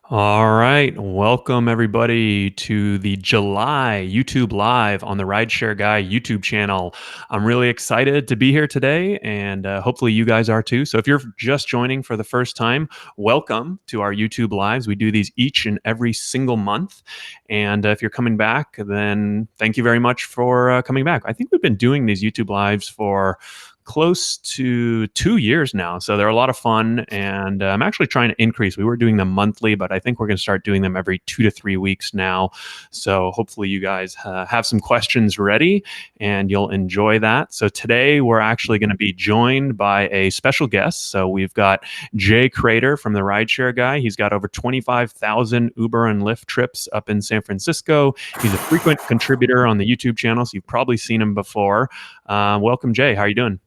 All right. Welcome, everybody, to the July YouTube Live on the Rideshare Guy YouTube channel. I'm really excited to be here today, and hopefully, you guys are too. So, if you're just joining for the first time, welcome to our YouTube Lives. We do these each and every single month. And if you're coming back, then thank you very much for coming back. I think we've been doing these YouTube Lives for close to 2 years now. So they're a lot of fun. And I'm actually trying to increase. We were doing them monthly, but I think we're going to start doing them every 2 to 3 weeks now. So hopefully you guys have some questions ready and you'll enjoy that. So today we're actually going to be joined by a special guest. So we've got Jay Crater from the Rideshare Guy. He's got over 25,000 Uber and Lyft trips up in San Francisco. He's a frequent contributor on the YouTube channel, so you've probably seen him before. Welcome, Jay. How are you doing?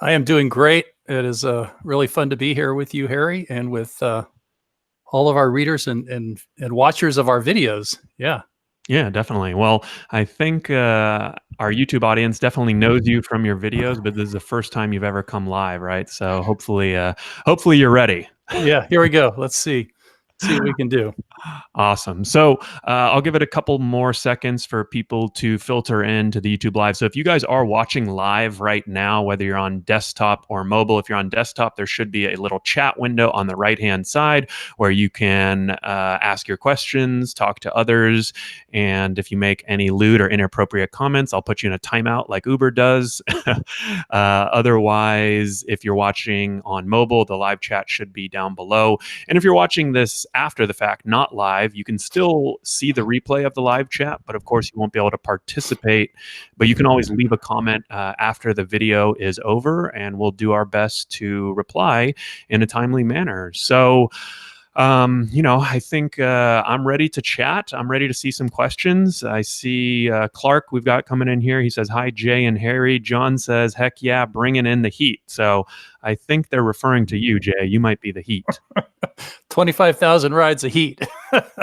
I am doing great. It is really fun to be here with you, Harry, and with all of our readers and watchers of our videos. Yeah. Yeah, definitely. Well, I think our YouTube audience definitely knows you from your videos, but this is the first time you've ever come live, right? So hopefully you're ready. Yeah, here we go. Let's see what we can do. Awesome. So I'll give it a couple more seconds for people to filter into the YouTube Live. So if you guys are watching live right now, whether you're on desktop or mobile, if you're on desktop, there should be a little chat window on the right-hand side where you can ask your questions, talk to others, and if you make any lewd or inappropriate comments, I'll put you in a timeout like Uber does. Otherwise, if you're watching on mobile, the live chat should be down below. And if you're watching this after the fact, not live, you can still see the replay of the live chat, but of course you won't be able to participate. But you can always leave a comment after the video is over, and we'll do our best to reply in a timely manner. So I think I'm ready to chat. I'm ready to see some questions. I see Clark we've got coming in here. He says, hi, Jay and Harry. John says, heck yeah, bringing in the heat. So I think they're referring to you, Jay. You might be the heat. 25,000 rides of heat.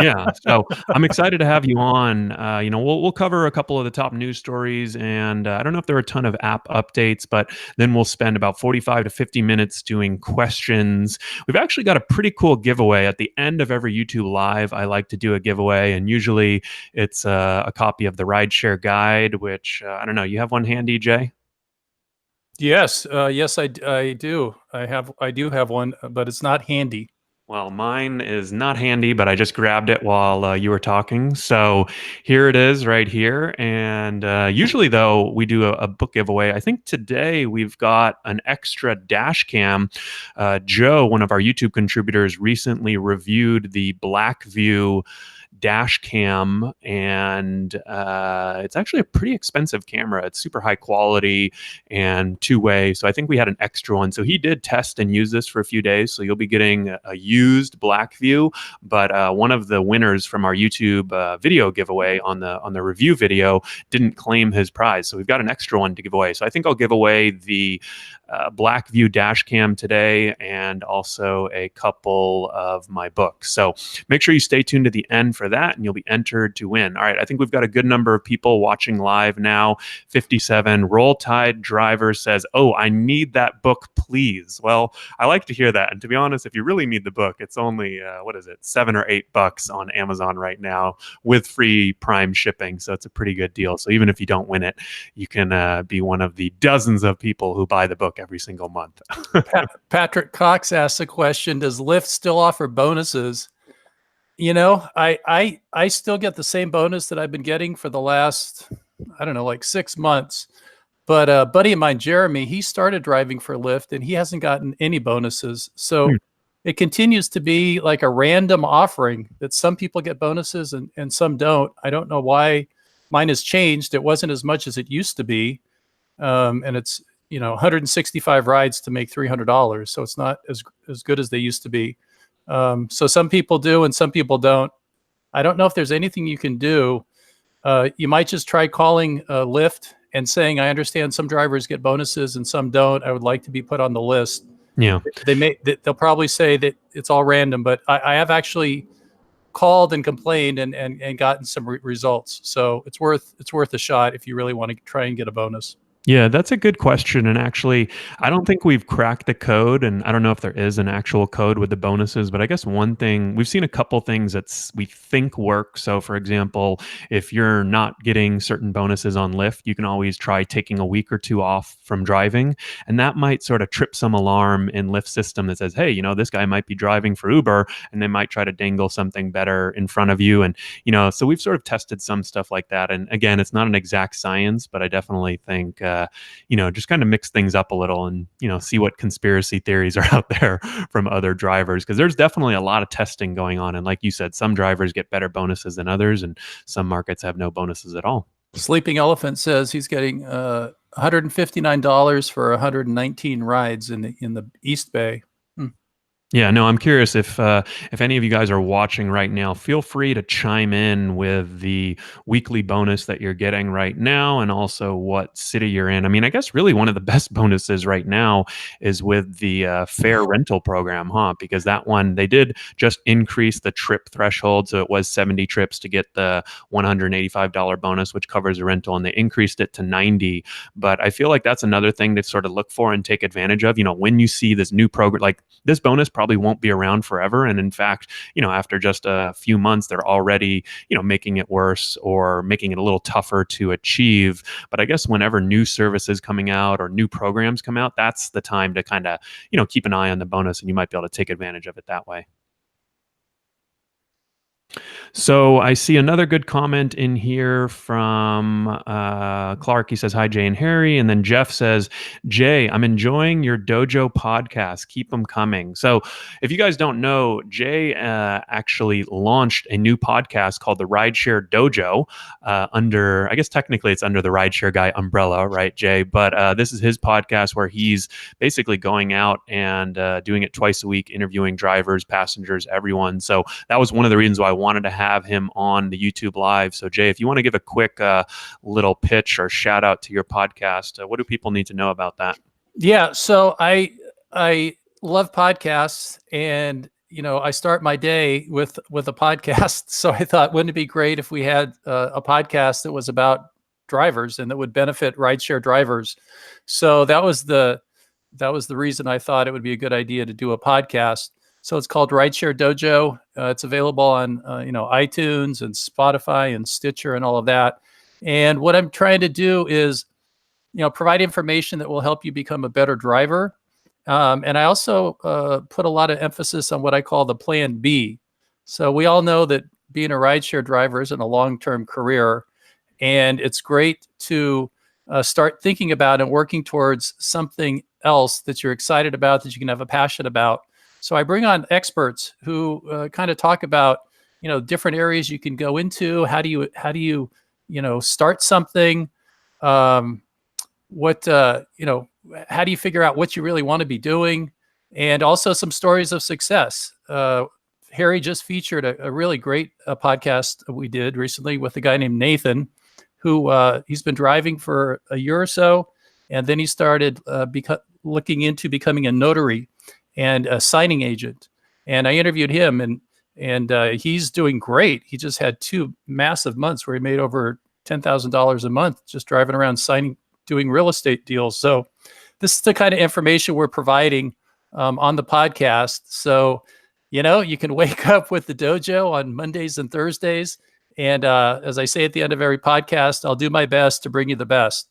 Yeah, so I'm excited to have you on. We'll cover a couple of the top news stories, and I don't know if there are a ton of app updates, but then we'll spend about 45 to 50 minutes doing questions. We've actually got a pretty cool giveaway at the end of every YouTube Live. I like to do a giveaway, and usually it's a copy of the Rideshare Guide, which I don't know. You have one handy, Jay? Yes, I do. I do have one, but it's not handy. Well, mine is not handy, but I just grabbed it while you were talking. So here it is right here. And usually, though, we do a book giveaway. I think today we've got an extra dash cam. Joe, one of our YouTube contributors, recently reviewed the Blackview dash cam, and it's actually a pretty expensive camera. It's super high quality and two-way, so I think we had an extra one. So he did test and use this for a few days, so you'll be getting a used Blackview, but one of the winners from our YouTube video giveaway on the review video didn't claim his prize, so we've got an extra one to give away. So I think I'll give away the Blackview dash cam today, and also a couple of my books. So make sure you stay tuned to the end for that, and you'll be entered to win. All right, I think we've got a good number of people watching live now. 57. Roll Tide Driver says, oh, I need that book, please. Well, I like to hear that. And to be honest, if you really need the book, it's only, $7 or $8 on Amazon right now with free Prime shipping. So it's a pretty good deal. So even if you don't win it, you can be one of the dozens of people who buy the book every single month. Patrick Cox asks a question: does Lyft still offer bonuses? I still get the same bonus that I've been getting for the last, I don't know, like 6 months. But a buddy of mine, Jeremy, he started driving for Lyft and he hasn't gotten any bonuses. So it continues to be like a random offering that some people get bonuses and some don't. I don't know why mine has changed. It wasn't as much as it used to be. And it's, 165 rides to make $300. So it's not as good as they used to be. So some people do and some people don't. I don't know if there's anything you can do. You might just try calling Lyft and saying, I understand some drivers get bonuses and some don't. I would like to be put on the list. Yeah. They'll probably say that it's all random, but I have actually called and complained and gotten some results. So it's worth a shot if you really want to try and get a bonus. Yeah, that's a good question. And actually, I don't think we've cracked the code. And I don't know if there is an actual code with the bonuses, but I guess one thing we've seen a couple things we think work. So, for example, if you're not getting certain bonuses on Lyft, you can always try taking a week or two off from driving. And that might sort of trip some alarm in Lyft system that says, hey, this guy might be driving for Uber, and they might try to dangle something better in front of you. And, so we've sort of tested some stuff like that. And again, it's not an exact science, but I definitely think, just kind of mix things up a little and, see what conspiracy theories are out there from other drivers. Because there's definitely a lot of testing going on. And like you said, some drivers get better bonuses than others, and some markets have no bonuses at all. Sleeping Elephant says he's getting $159 for 119 rides in the East Bay. Yeah, no, I'm curious if any of you guys are watching right now, feel free to chime in with the weekly bonus that you're getting right now and also what city you're in. I mean, I guess really one of the best bonuses right now is with the fair rental program, huh? Because that one, they did just increase the trip threshold. So it was 70 trips to get the $185 bonus, which covers the rental, and they increased it to 90. But I feel like that's another thing to sort of look for and take advantage of. When you see this new program, like this bonus probably won't be around forever. And in fact, after just a few months, they're already, making it worse or making it a little tougher to achieve. But I guess whenever new services coming out or new programs come out, that's the time to kind of, keep an eye on the bonus, and you might be able to take advantage of it that way. So I see another good comment in here from Clark. He says, hi, Jay and Harry. And then Jeff says, Jay, I'm enjoying your dojo podcast. Keep them coming. So if you guys don't know, Jay actually launched a new podcast called the Rideshare Dojo I guess technically it's under the Rideshare Guy umbrella, right, Jay? But this is his podcast where he's basically going out and doing it twice a week, interviewing drivers, passengers, everyone. So that was one of the reasons why I wanted to have him on the YouTube Live. So, Jay, if you want to give a quick little pitch or shout out to your podcast, what do people need to know about that? Yeah, so I love podcasts, and I start my day with a podcast. So I thought, wouldn't it be great if we had a podcast that was about drivers and that would benefit rideshare drivers? So that was the reason I thought it would be a good idea to do a podcast. So it's called Rideshare Dojo. It's available on iTunes and Spotify and Stitcher and all of that. And what I'm trying to do is provide information that will help you become a better driver. And I also put a lot of emphasis on what I call the plan B. So we all know that being a rideshare driver isn't a long-term career, and it's great to start thinking about and working towards something else that you're excited about, that you can have a passion about. So I bring on experts who kind of talk about, different areas you can go into. How do you start something? How do you figure out what you really want to be doing? And also some stories of success. Harry just featured a really great podcast we did recently with a guy named Nathan, who he's been driving for a year or so. And then he started looking into becoming a notary and a signing agent. And I interviewed him, and he's doing great. He just had 2 massive months where he made over $10,000 a month just driving around doing real estate deals. So this is the kind of information we're providing on the podcast. So, you can wake up with the dojo on Mondays and Thursdays. And as I say at the end of every podcast, I'll do my best to bring you the best.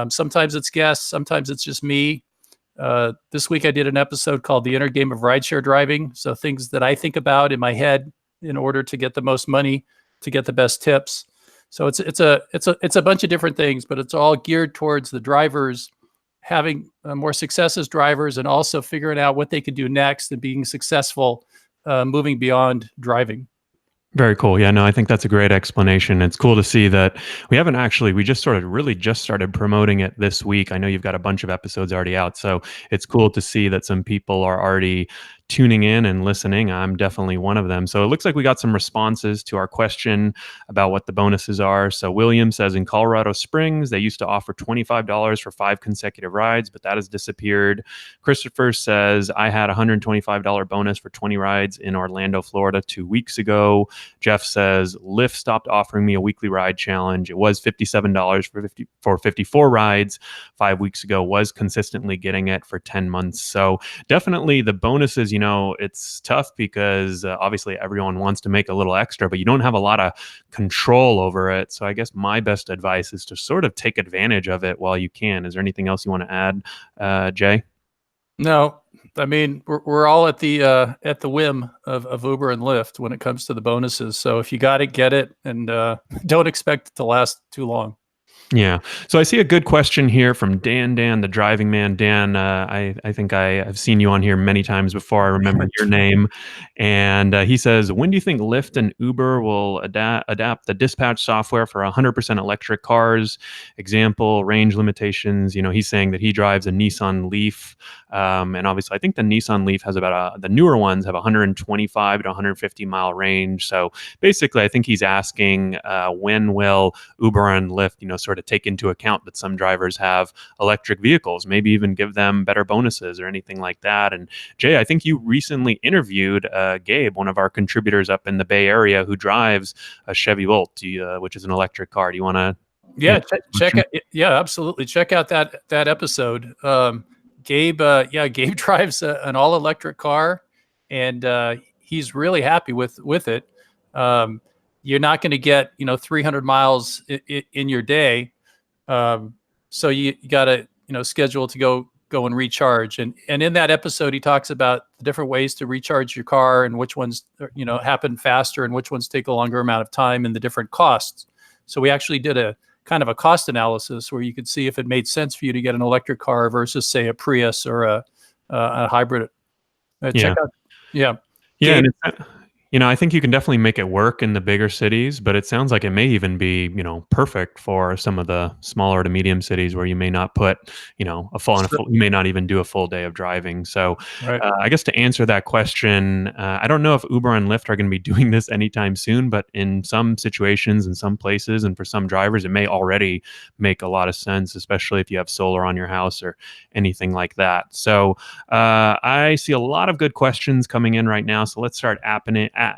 Sometimes it's guests, sometimes it's just me. This week I did an episode called The Inner Game of Rideshare Driving. So things that I think about in my head in order to get the most money, to get the best tips. So it's a bunch of different things, but it's all geared towards the drivers having more success as drivers, and also figuring out what they can do next and being successful, moving beyond driving. Very cool. Yeah, no, I think that's a great explanation. It's cool to see that we just started promoting it this week. I know you've got a bunch of episodes already out, so it's cool to see that some people are already tuning in and listening. I'm definitely one of them. So it looks like we got some responses to our question about what the bonuses are. So William says in Colorado Springs, they used to offer $25 for 5 consecutive rides, but that has disappeared. Christopher says, I had a $125 bonus for 20 rides in Orlando, Florida 2 weeks ago. Jeff says, Lyft stopped offering me a weekly ride challenge. It was $57 for 54 rides 5 weeks ago, was consistently getting it for 10 months. So definitely the bonuses, it's tough because obviously everyone wants to make a little extra, but you don't have a lot of control over it. So I guess my best advice is to sort of take advantage of it while you can. Is there anything else you want to add, Jay? No, I mean, we're all at the whim of Uber and Lyft when it comes to the bonuses. So if you got it, get it, and don't expect it to last too long. Yeah. So I see a good question here from Dan, the driving man. Dan, I think I have seen you on here many times before. I remember your name. And he says, when do you think Lyft and Uber will adapt the dispatch software for 100% electric cars? Example, range limitations. He's saying that he drives a Nissan Leaf. And obviously, I think the Nissan Leaf has the newer ones have 125 to 150 mile range. So basically, I think he's asking when will Uber and Lyft, sort of take into account that some drivers have electric vehicles, maybe even give them better bonuses or anything like that. And Jay, I think you recently interviewed Gabe, one of our contributors up in the Bay Area, who drives a Chevy Volt, which is an electric car. Do you want to? Yeah, check it. Yeah, absolutely. Check out that episode. Gabe, Gabe drives an all electric car, and he's really happy with it. You're not going to get 300 miles in your day, so you got to schedule to go and recharge. And in that episode, he talks about the different ways to recharge your car and which ones happen faster and which ones take a longer amount of time and the different costs. So we actually did a kind of a cost analysis where you could see if it made sense for you to get an electric car versus, say, a Prius or a hybrid. Check out, yeah. Gabe, And I think you can definitely make it work in the bigger cities, but it sounds like it may even be, perfect for some of the smaller to medium cities where you may not put, you may not even do a full day of driving. So right. I guess to answer that question, I don't know if Uber and Lyft are going to be doing this anytime soon, but in some situations, in some places, and for some drivers, it may already make a lot of sense, especially if you have solar on your house or anything like that. So I see a lot of good questions coming in right now. So let's start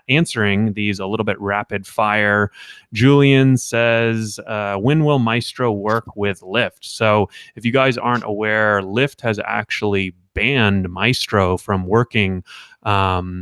answering these a little bit rapid fire. Julian says, when will Mystro work with Lyft? So if you guys aren't aware, Lyft has actually banned Mystro from working,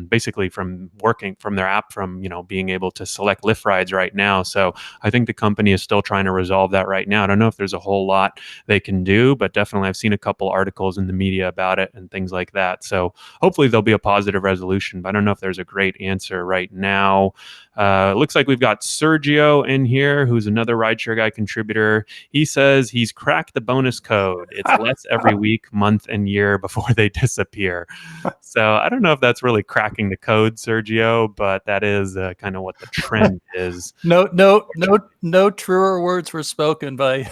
basically from working from their app, from being able to select Lyft rides right now. So I think the company is still trying to resolve that right now. I don't know if there's a whole lot they can do, but definitely I've seen a couple articles in the media about it and things like that. So hopefully there'll be a positive resolution, but I don't know if there's a great answer right now. It looks like we've got Sergio in here, who's another Rideshare Guy contributor. He says he's cracked the bonus code. It's less every week, month, and year before they disappear. So I don't know if that's really cracking the code, Sergio, but that is kind of what the trend is. No truer words were spoken by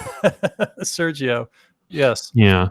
Sergio. Yes. Yeah.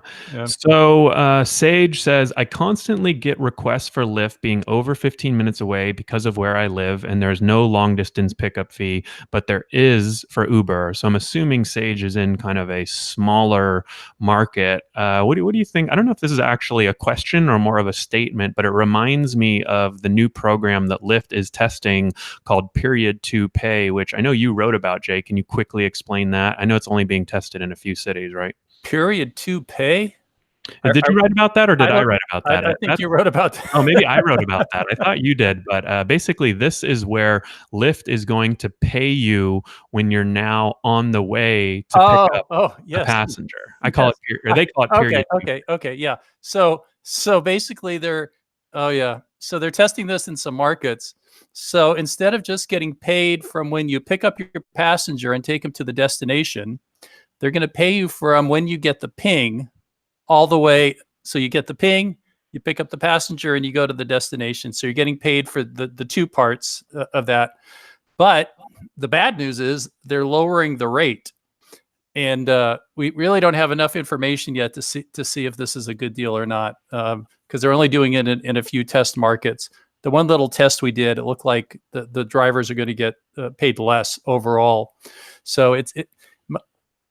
So Sage says, I constantly get requests for Lyft being over 15 minutes away because of where I live, and there's no long distance pickup fee, but there is for Uber. So I'm assuming Sage is in kind of a smaller market. What do you think? I don't know if this is actually a question or more of a statement, but it reminds me of the new program that Lyft is testing called Period to Pay, which I know you wrote about, Jay. Can you quickly explain that? I know it's only being tested in a few cities, right? Period to pay. Did you write about that, or did I write about that? I think you wrote about that. Oh, maybe I wrote about that. I thought you did. But basically, this is where Lyft is going to pay you when you're now on the way to pick up a passenger. I call it, or they call it period. Okay. Yeah. So basically, they're testing this in some markets. So instead of just getting paid from when you pick up your passenger and take them to the destination, they're going to pay you from when you get the ping all the way. So you get the ping, you pick up the passenger, and you go to the destination. So you're getting paid for the two parts of that. But the bad news is they're lowering the rate. and we really don't have enough information yet to see if this is a good deal or not, because they're only doing it in a few test markets. The one little test we did, it looked like the drivers are going to get paid less overall. So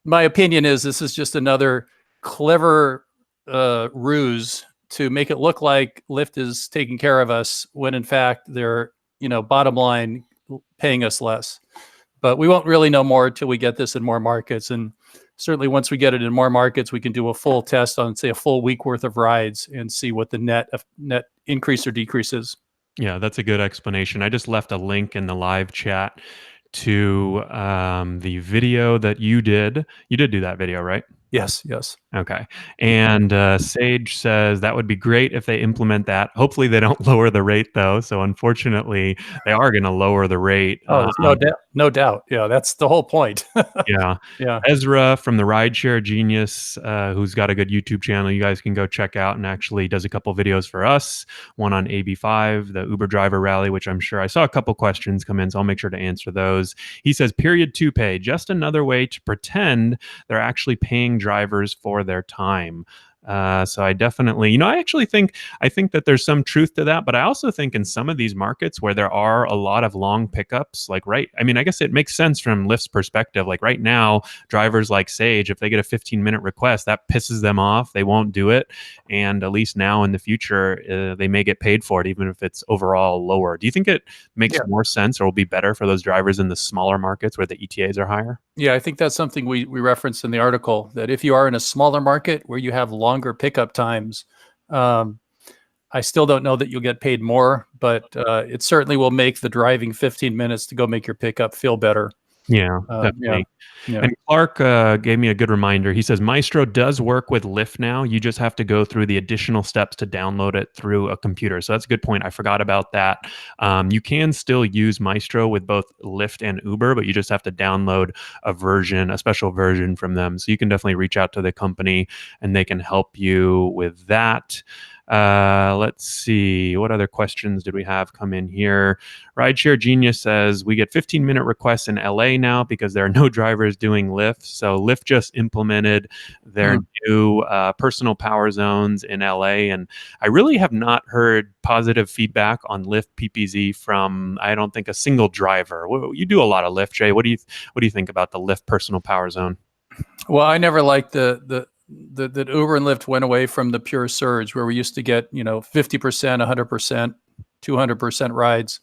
my opinion is this is just another clever ruse to make it look like Lyft is taking care of us when in fact they're, bottom line paying us less. But we won't really know more until we get this in more markets. And certainly once we get it in more markets, we can do a full test on, say, a full week worth of rides and see what the net increase or decrease is. Yeah, that's a good explanation. I just left a link in the live chat to the video that you did. You did do that video, right? Yes, yes. Okay. And Sage says that would be great if they implement that. Hopefully, they don't lower the rate, though. So, unfortunately, they are going to lower the rate. Oh, there's no doubt. No doubt. Yeah, that's the whole point. Yeah. Yeah. Ezra from the Rideshare Genius, who's got a good YouTube channel, you guys can go check out, and actually does a couple videos for us. One on AB5, the Uber driver rally, which I'm sure I saw a couple questions come in, so I'll make sure to answer those. He says, period to pay, just another way to pretend they're actually paying drivers for their time. So I definitely, I think that there's some truth to that, but I also think in some of these markets where there are a lot of long pickups, I guess it makes sense from Lyft's perspective. Like right now, drivers like Sage, if they get a 15-minute request, that pisses them off. They won't do it. And at least now in the future, they may get paid for it, even if it's overall lower. Do you think it makes more sense or will be better for those drivers in the smaller markets where the ETAs are higher? Yeah, I think that's something we referenced in the article, that if you are in a smaller market where you have longer pickup times, I still don't know that you'll get paid more, but it certainly will make the driving 15 minutes to go make your pickup feel better. Yeah, definitely. Yeah. And Clark gave me a good reminder. He says Mystro does work with Lyft now. You just have to go through the additional steps to download it through a computer. So that's a good point. I forgot about that. You can still use Mystro with both Lyft and Uber, but you just have to download a special version from them. So you can definitely reach out to the company and they can help you with that. Let's see. What other questions did we have come in here? Rideshare Genius says we get 15-minute requests in LA now because there are no drivers doing Lyft. So Lyft just implemented their new personal power zones in LA, and I really have not heard positive feedback on Lyft PPZ from, I don't think, a single driver. You do a lot of Lyft, Jay. What do you think about the Lyft personal power zone? Well, I never liked that Uber and Lyft went away from the pure surge where we used to get 50%, 100%, 200% rides.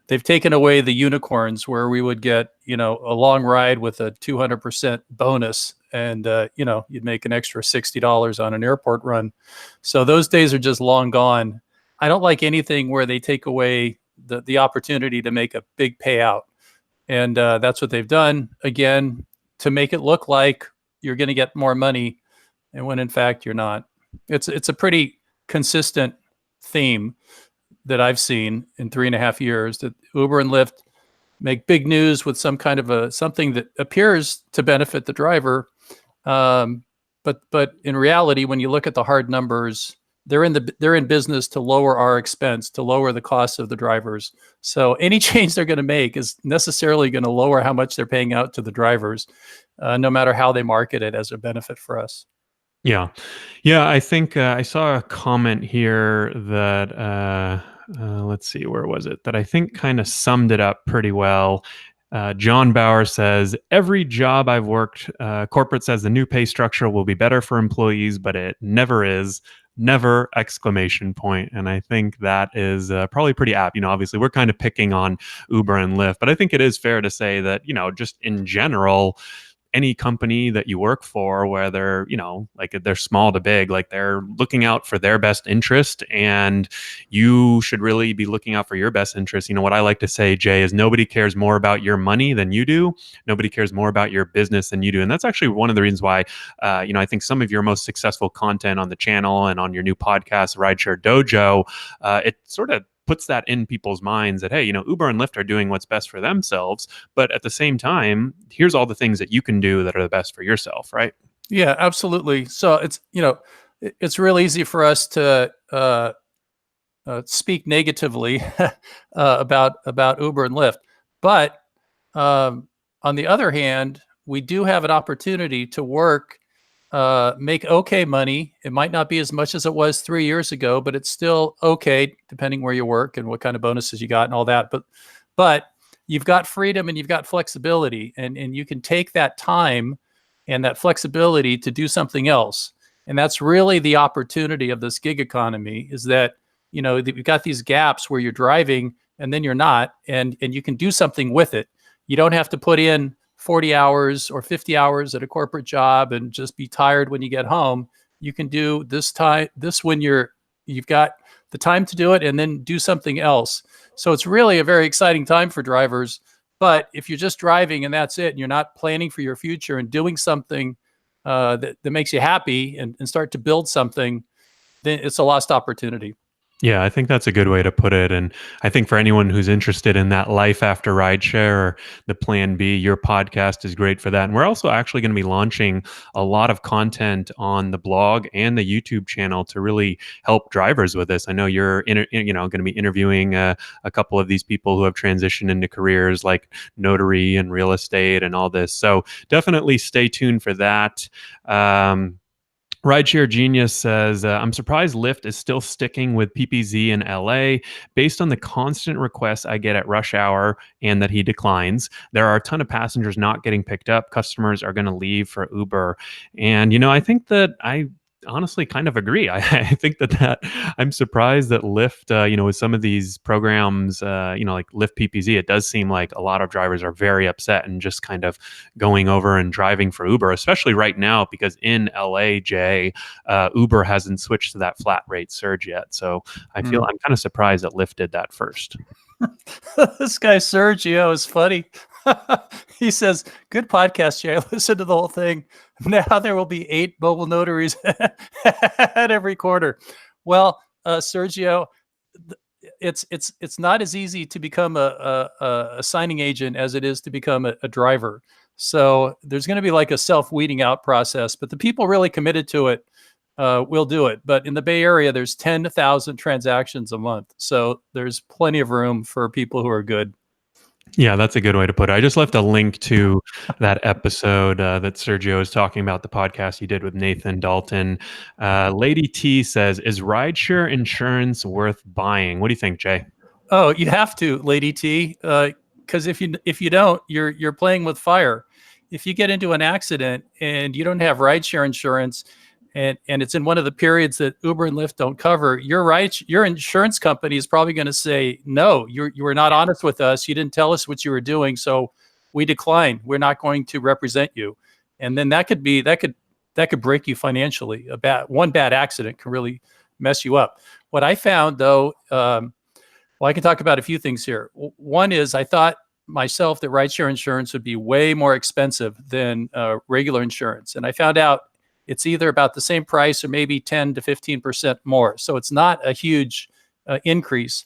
They've taken away the unicorns where we would get a long ride with a 200% bonus, and you'd make an extra $60 on an airport run. So those days are just long gone. I don't like anything where they take away the opportunity to make a big payout, and that's what they've done again to make it look like you're going to get more money, and when in fact you're not. It's a pretty consistent theme that I've seen in 3.5 years, that Uber and Lyft make big news with some kind of something that appears to benefit the driver, but in reality, when you look at the hard numbers, they're in business to lower our expense, to lower the cost of the drivers. So any change they're going to make is necessarily going to lower how much they're paying out to the drivers, no matter how they market it as a benefit for us. Yeah. I think I saw a comment here that, let's see, where was it? That I think kind of summed it up pretty well. John Bauer says, every job I've worked, corporate says the new pay structure will be better for employees, but it never is. Never, exclamation point. And I think that is probably pretty apt. Obviously we're kind of picking on Uber and Lyft, but I think it is fair to say that, just in general, any company that you work for, whether, like they're small to big, like they're looking out for their best interest, and you should really be looking out for your best interest. What I like to say, Jay, is nobody cares more about your money than you do. Nobody cares more about your business than you do. And that's actually one of the reasons why, I think some of your most successful content on the channel and on your new podcast, Rideshare Dojo, it sort of puts that in people's minds that, hey, Uber and Lyft are doing what's best for themselves, but at the same time, here's all the things that you can do that are the best for yourself, right? Yeah, absolutely. So it's real easy for us to speak negatively about Uber and Lyft, but on the other hand, we do have an opportunity to work, make okay money. It might not be as much as it was 3 years ago, but it's still okay, depending where you work and what kind of bonuses you got and all that. But you've got freedom and you've got flexibility, and you can take that time and that flexibility to do something else. And that's really the opportunity of this gig economy, is that, you've got these gaps where you're driving and then you're not, and you can do something with it. You don't have to put in 40 hours or 50 hours at a corporate job and just be tired when you get home. You can do this when you've got the time to do it, and then do something else. So it's really a very exciting time for drivers. But if you're just driving and that's it, and you're not planning for your future and doing something that makes you happy, and start to build something, then it's a lost opportunity. Yeah, I think that's a good way to put it. And I think for anyone who's interested in that life after rideshare or the plan B, your podcast is great for that. And we're also actually going to be launching a lot of content on the blog and the YouTube channel to really help drivers with this. I know you're going to be interviewing a couple of these people who have transitioned into careers like notary and real estate and all this. So definitely stay tuned for that. Rideshare Genius says, I'm surprised Lyft is still sticking with PPZ in LA based on the constant requests I get at rush hour and that he declines. There are a ton of passengers not getting picked up. Customers are going to leave for Uber. And, I think that I honestly kind of agree. I think that I'm surprised that Lyft, with some of these programs, like Lyft PPZ, it does seem like a lot of drivers are very upset and just kind of going over and driving for Uber, especially right now, because in LA, Jay, Uber hasn't switched to that flat rate surge yet. So I'm kind of surprised that Lyft did that first. This guy Sergio is funny. He says, "Good podcast, Jay. I listened to the whole thing. Now there will be 8 mobile notaries at every corner." Well, Sergio, it's not as easy to become a signing agent as it is to become a driver. So there's going to be like a self-weeding out process, but the people really committed to it will do it. But in the Bay Area, there's 10,000 transactions a month. So there's plenty of room for people who are good. Yeah, that's a good way to put it. I just left a link to that episode that Sergio is talking about, the podcast he did with Nathan Dalton. Lady T says, is rideshare insurance worth buying? What do you think, Jay? Oh, you have to, Lady T, because if you don't, you're playing with fire. If you get into an accident and you don't have rideshare insurance, and it's in one of the periods that Uber and Lyft don't cover, your insurance company is probably going to say, no, you were not honest with us. You didn't tell us what you were doing, so we decline. We're not going to represent you. And then that could break you financially. One bad accident can really mess you up. What I found, though, well, I can talk about a few things here. One is, I thought myself that rideshare insurance would be way more expensive than regular insurance, and I found out it's either about the same price or maybe 10 to 15% more. So it's not a huge increase.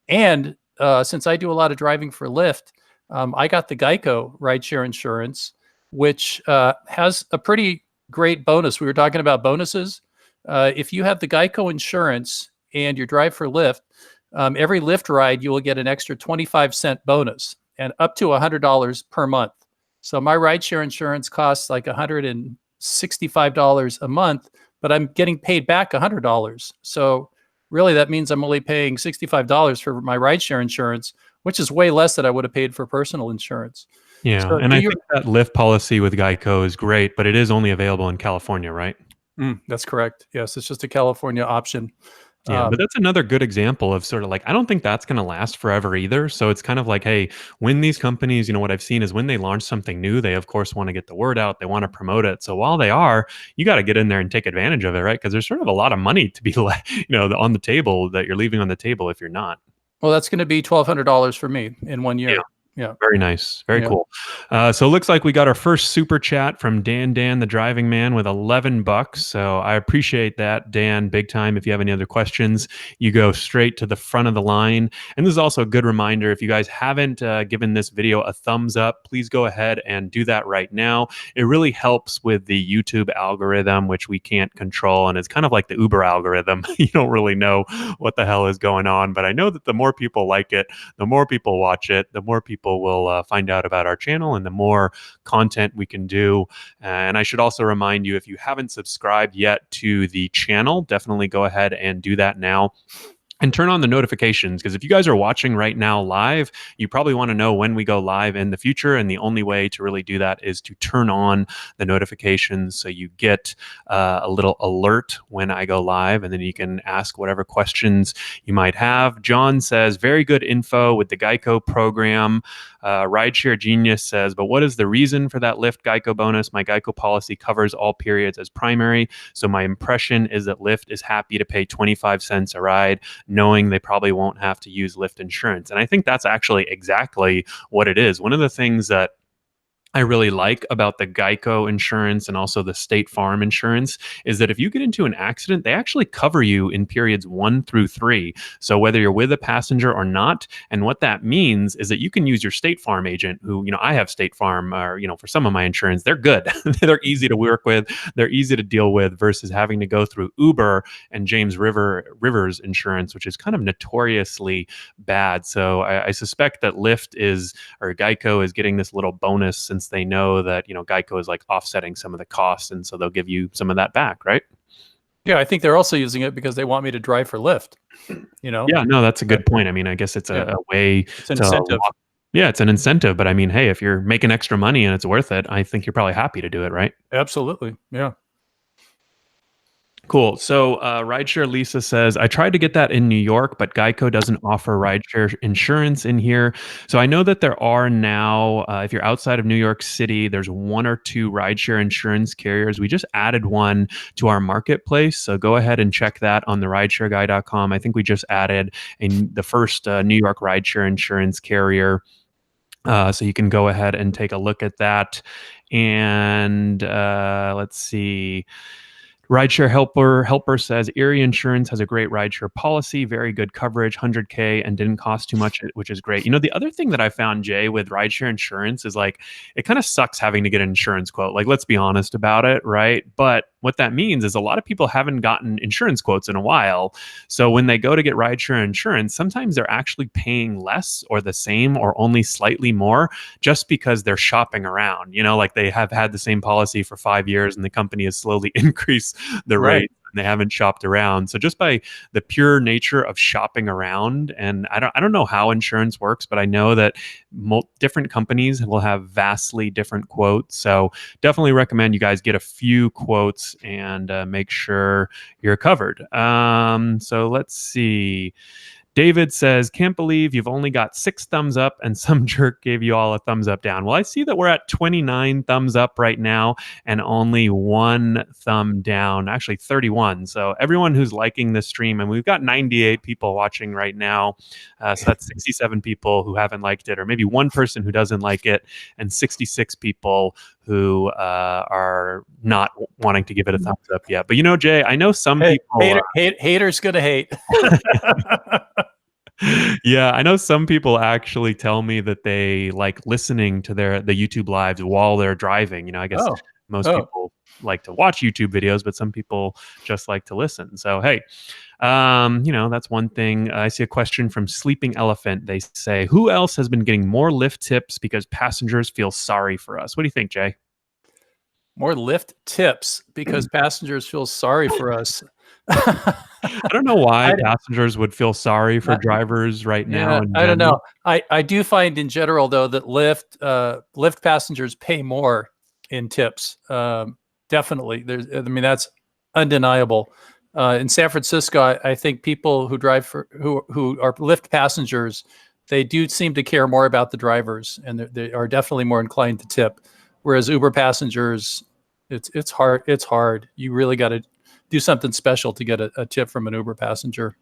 And since I do a lot of driving for Lyft, I got the Geico rideshare insurance, which has a pretty great bonus. We were talking about bonuses. If you have the Geico insurance and you drive for Lyft, every Lyft ride, you will get an extra 25-cent bonus and up to $100 per month. So my rideshare insurance costs like $165 a month, but I'm getting paid back $100. So really that means I'm only paying $65 for my rideshare insurance, which is way less than I would have paid for personal insurance. Yeah, So and I think that Lyft policy with Geico is great, but it is only available in California, right? That's correct. Yes, it's just a California option. Yeah, but that's another good example of sort of like, I don't think that's going to last forever either. So it's kind of like, hey, when these companies, what I've seen is when they launch something new, they of course want to get the word out, they want to promote it. So while they are, you got to get in there and take advantage of it, right? Because there's sort of a lot of money to be on the table that you're leaving on the table if you're not. Well, that's going to be $1,200 for me in 1 year. Yeah. Very nice. Very cool. So it looks like we got our first super chat from Dan, the driving man, with $11. So I appreciate that, Dan, big time. If you have any other questions, you go straight to the front of the line. And this is also a good reminder. If you guys haven't given this video a thumbs up, please go ahead and do that right now. It really helps with the YouTube algorithm, which we can't control. And it's kind of like the Uber algorithm. You don't really know what the hell is going on. But I know that the more people like it, the more people watch it, the more people people will find out about our channel and the more content we can do. And I should also remind you, if you haven't subscribed yet to the channel, definitely go ahead and do that now. And turn on the notifications, because if you guys are watching right now live, you probably want to know when we go live in the future. And the only way to really do that is to turn on the notifications so you get a little alert when I go live, and then you can ask whatever questions you might have. John says, very good info with the Geico program. Rideshare Genius says, but what is the reason for that Lyft Geico bonus? My Geico policy covers all periods as primary, so my impression is that Lyft is happy to pay 25 cents a ride, knowing they probably won't have to use Lyft insurance. And I think that's actually exactly what it is. One of the things that I really like about the Geico insurance and also the State Farm insurance is that if you get into an accident, they actually cover you in periods 1 through 3. So whether you're with a passenger or not, and what that means is that you can use your State Farm agent who, I have State Farm, or, for some of my insurance, they're good. They're easy to work with. They're easy to deal with versus having to go through Uber and James Rivers insurance, which is kind of notoriously bad. So I suspect that Geico is getting this little bonus since they know that Geico is like offsetting some of the costs, and so they'll give you some of that back, right? Yeah, I think they're also using it because they want me to drive for Lyft. Yeah, no, that's a good point. I mean, I guess it's a way it's an incentive. Yeah, it's an incentive, but I mean, hey, if you're making extra money and it's worth it, I think you're probably happy to do it, right? Absolutely, yeah. Cool. So Rideshare Lisa says, I tried to get that in New York, but Geico doesn't offer rideshare insurance in here. So I know that there are now, if you're outside of New York City, there's 1 or 2 rideshare insurance carriers. We just added one to our marketplace. So go ahead and check that on the rideshareguy.com. I think we just added the first New York rideshare insurance carrier. So you can go ahead and take a look at that. And let's see. Rideshare Helper says, Erie Insurance has a great rideshare policy, very good coverage, 100K, and didn't cost too much, which is great. The other thing that I found, Jay, with rideshare insurance is like, it kind of sucks having to get an insurance quote. Like, let's be honest about it, right? But what that means is a lot of people haven't gotten insurance quotes in a while. So when they go to get rideshare insurance, sometimes they're actually paying less or the same or only slightly more just because they're shopping around. Like they have had the same policy for 5 years and the company has slowly increased the rate, and they haven't shopped around. So just by the pure nature of shopping around, and I don't know how insurance works, but I know that different companies will have vastly different quotes. So definitely recommend you guys get a few quotes and make sure you're covered. So let's see. David says, can't believe you've only got 6 thumbs up and some jerk gave you all a thumbs up down. Well, I see that we're at 29 thumbs up right now and only 1 thumb down, actually 31. So everyone who's liking this stream, and we've got 98 people watching right now. So that's 67 people who haven't liked it, or maybe 1 person who doesn't like it, and 66 people who are not wanting to give it a thumbs up yet. But Jay, I know some people... Haters gonna hate. Yeah, I know some people actually tell me that they like listening to the YouTube lives while they're driving. I guess most people like to watch YouTube videos, but some people just like to listen. So, hey, that's one thing. I see a question from Sleeping Elephant. They say, who else has been getting more Lyft tips because passengers feel sorry for us? What do you think, Jay? More Lyft tips because passengers feel sorry for us. I don't know why passengers would feel sorry for drivers right now. I don't know. I do find in general, though, that Lyft passengers pay more in tips. Definitely. That's undeniable. In San Francisco, I think people who drive who are Lyft passengers, they do seem to care more about the drivers, and they are definitely more inclined to tip. Whereas Uber passengers, it's hard. It's hard. You really got to do something special to get a tip from an Uber passenger.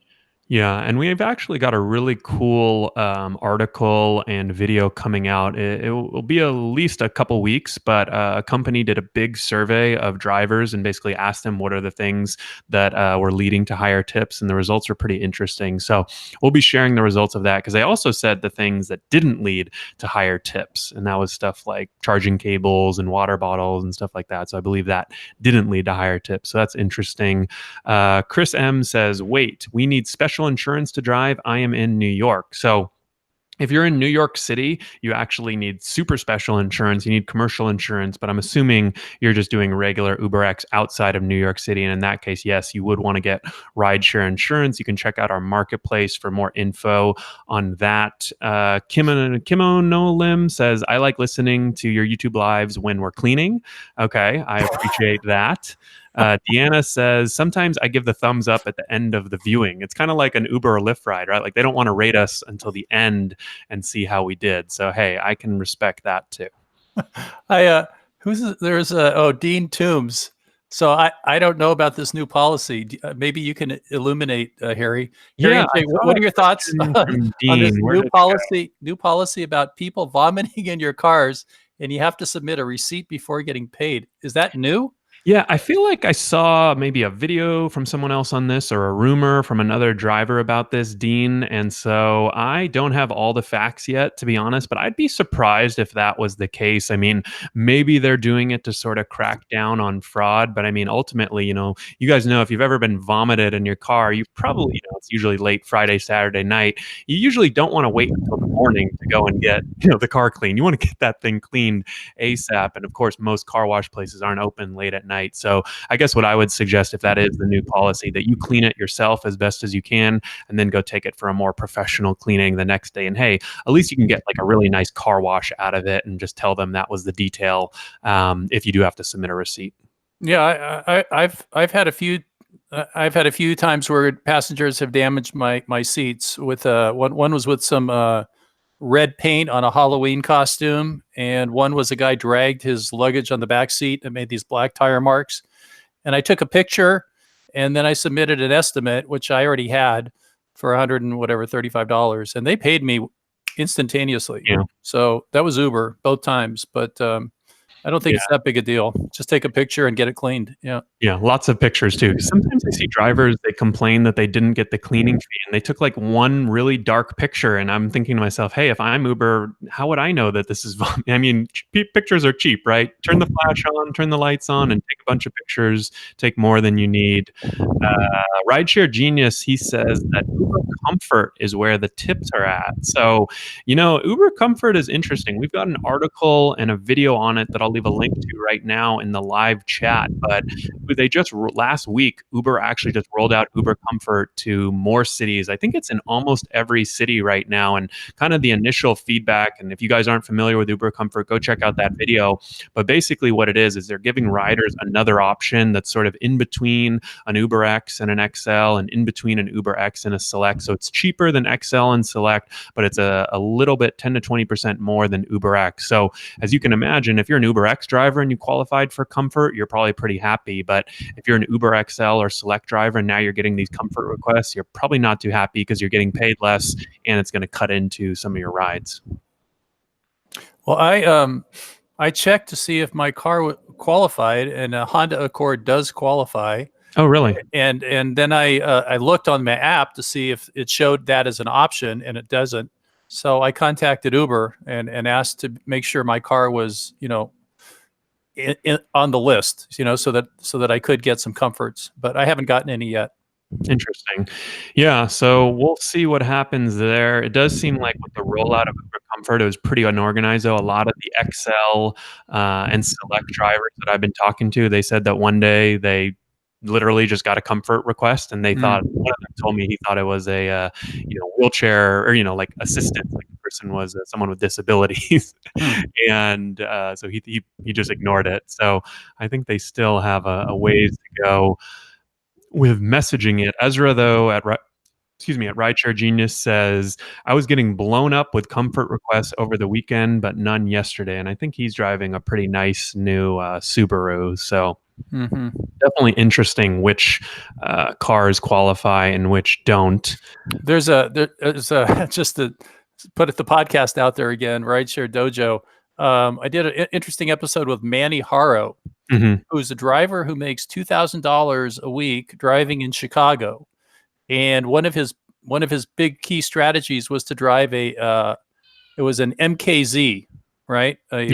Yeah, and we've actually got a really cool article and video coming out. It will be at least a couple weeks, but a company did a big survey of drivers and basically asked them what are the things that were leading to higher tips, and the results are pretty interesting. So we'll be sharing the results of that because they also said the things that didn't lead to higher tips, and that was stuff like charging cables and water bottles and stuff like that. So I believe that didn't lead to higher tips. So that's interesting. Chris M says, wait, we need special insurance to drive. I am in New York. So If you're in New York City, you actually need super special insurance. You need commercial insurance, but I'm assuming you're just doing regular UberX outside of New York City. And in that case, yes, you would want to get rideshare insurance. You can check out our marketplace for more info on that. Kimono Lim says, I like listening to your YouTube lives when we're cleaning. Okay, I appreciate that. Deanna says, sometimes I give the thumbs up at the end of the viewing. It's kind of like an Uber or Lyft ride, right? Like they don't want to rate us until the end and see how we did. So, hey, I can respect that too. There's Dean Toombs. So I don't know about this new policy. Maybe you can illuminate, Harry. Harry Yeah, and Jay, what are your thoughts from on this Dean. Where did it go? new policy about people vomiting in your cars, and you have to submit a receipt before getting paid? Is that new? Yeah, I feel like I saw maybe a video from someone else on this or a rumor from another driver about this, Dean. And so I don't have all the facts yet, to be honest, but I'd be surprised if that was the case. I mean, maybe they're doing it to sort of crack down on fraud, but I mean, ultimately, you guys know if you've ever been vomited in your car, you probably, it's usually late Friday, Saturday night. You usually don't want to wait until the morning to go and get, the car clean. You want to get that thing cleaned ASAP. And of course, most car wash places aren't open late at night. So I guess what I would suggest, if that is the new policy, that you clean it yourself as best as you can, and then go take it for a more professional cleaning the next day. And hey, at least you can get like a really nice car wash out of it, and just tell them that was the detail. If you do have to submit a receipt. Yeah, I've had a few. I've had a few times where passengers have damaged my seats with one was with some red paint on a Halloween costume, and one was a guy dragged his luggage on the back seat and made these black tire marks. And I took a picture, and then I submitted an estimate, which I already had, for $35, and they paid me instantaneously. Yeah. So that was Uber both times, but I don't think it's that big a deal. Just take a picture and get it cleaned. Yeah. Yeah, lots of pictures too. 'Cause sometimes I see drivers, they complain that they didn't get the cleaning fee, and they took like one really dark picture. And I'm thinking to myself, hey, if I'm Uber, how would I know that this is? I mean, pictures are cheap, right? Turn the flash on, turn the lights on, and take a bunch of pictures. Take more than you need. Rideshare Genius, he says that Uber Comfort is where the tips are at. So, Uber Comfort is interesting. We've got an article and a video on it that I'll leave a link to right now in the live chat. But they just last week, Uber actually just rolled out Uber Comfort to more cities. I think it's in almost every city right now. And kind of the initial feedback, and if you guys aren't familiar with Uber Comfort, go check out that video. But basically what it is they're giving riders another option that's sort of in between an UberX and an XL, and in between an UberX and a Select. So it's cheaper than XL and Select, but it's a little bit 10 to 20% more than UberX. So as you can imagine, if you're an UberX driver and you qualified for Comfort, you're probably pretty happy. But if you're an UberXL or Select driver and now you're getting these Comfort requests, you're probably not too happy, because you're getting paid less and it's going to cut into some of your rides. Well, I checked to see if my car qualified, and a Honda Accord does qualify. Oh, really? And then I looked on my app to see if it showed that as an option, and it doesn't. So I contacted Uber and asked to make sure my car was, on the list, so that I could get some comforts, but I haven't gotten any yet. Interesting. Yeah, so we'll see what happens there. It does seem like with the rollout of Uber Comfort, it was pretty unorganized, though. A lot of the XL and Select drivers that I've been talking to, they said that one day they literally just got a Comfort request, and they thought, one of them told me he thought it was a wheelchair, or like assistance, like the person was someone with disabilities. And so he just ignored it. So I think they still have a ways to go with messaging it. Ezra, though, at Rideshare Genius says, I was getting blown up with Comfort requests over the weekend, but none yesterday. And I think he's driving a pretty nice new Subaru. So definitely interesting which cars qualify and which don't. There's just to put the podcast out there again, Rideshare Dojo. I did an interesting episode with Manny Haro, who's a driver who makes $2,000 a week driving in Chicago. And one of his big key strategies was to drive it was an MKZ, right? A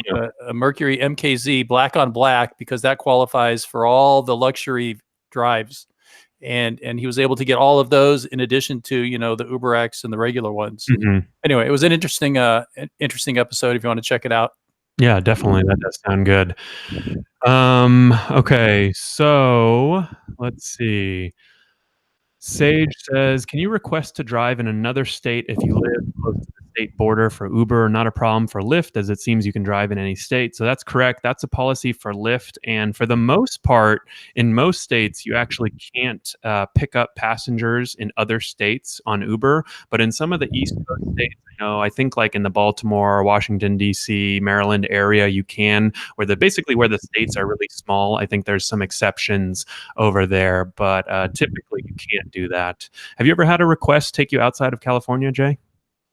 Mercury MKZ, black on black, because that qualifies for all the luxury drives. and he was able to get all of those in addition to the UberX and the regular ones. Mhm. Anyway, it was an interesting episode if you want to check it out. Yeah, definitely. That does sound good. Okay, so let's see. Sage says, "Can you request to drive in another state if you live close to the state border for Uber? Not a problem for Lyft, as it seems you can drive in any state." So that's correct. That's a policy for Lyft, and for the most part, in most states, you actually can't pick up passengers in other states on Uber. But in some of the East Coast states, I think like in the Baltimore, Washington D.C., Maryland area, you can. Basically where the states are really small. I think there's some exceptions over there, but typically you can't do that. Have you ever had a request take you outside of California, Jay?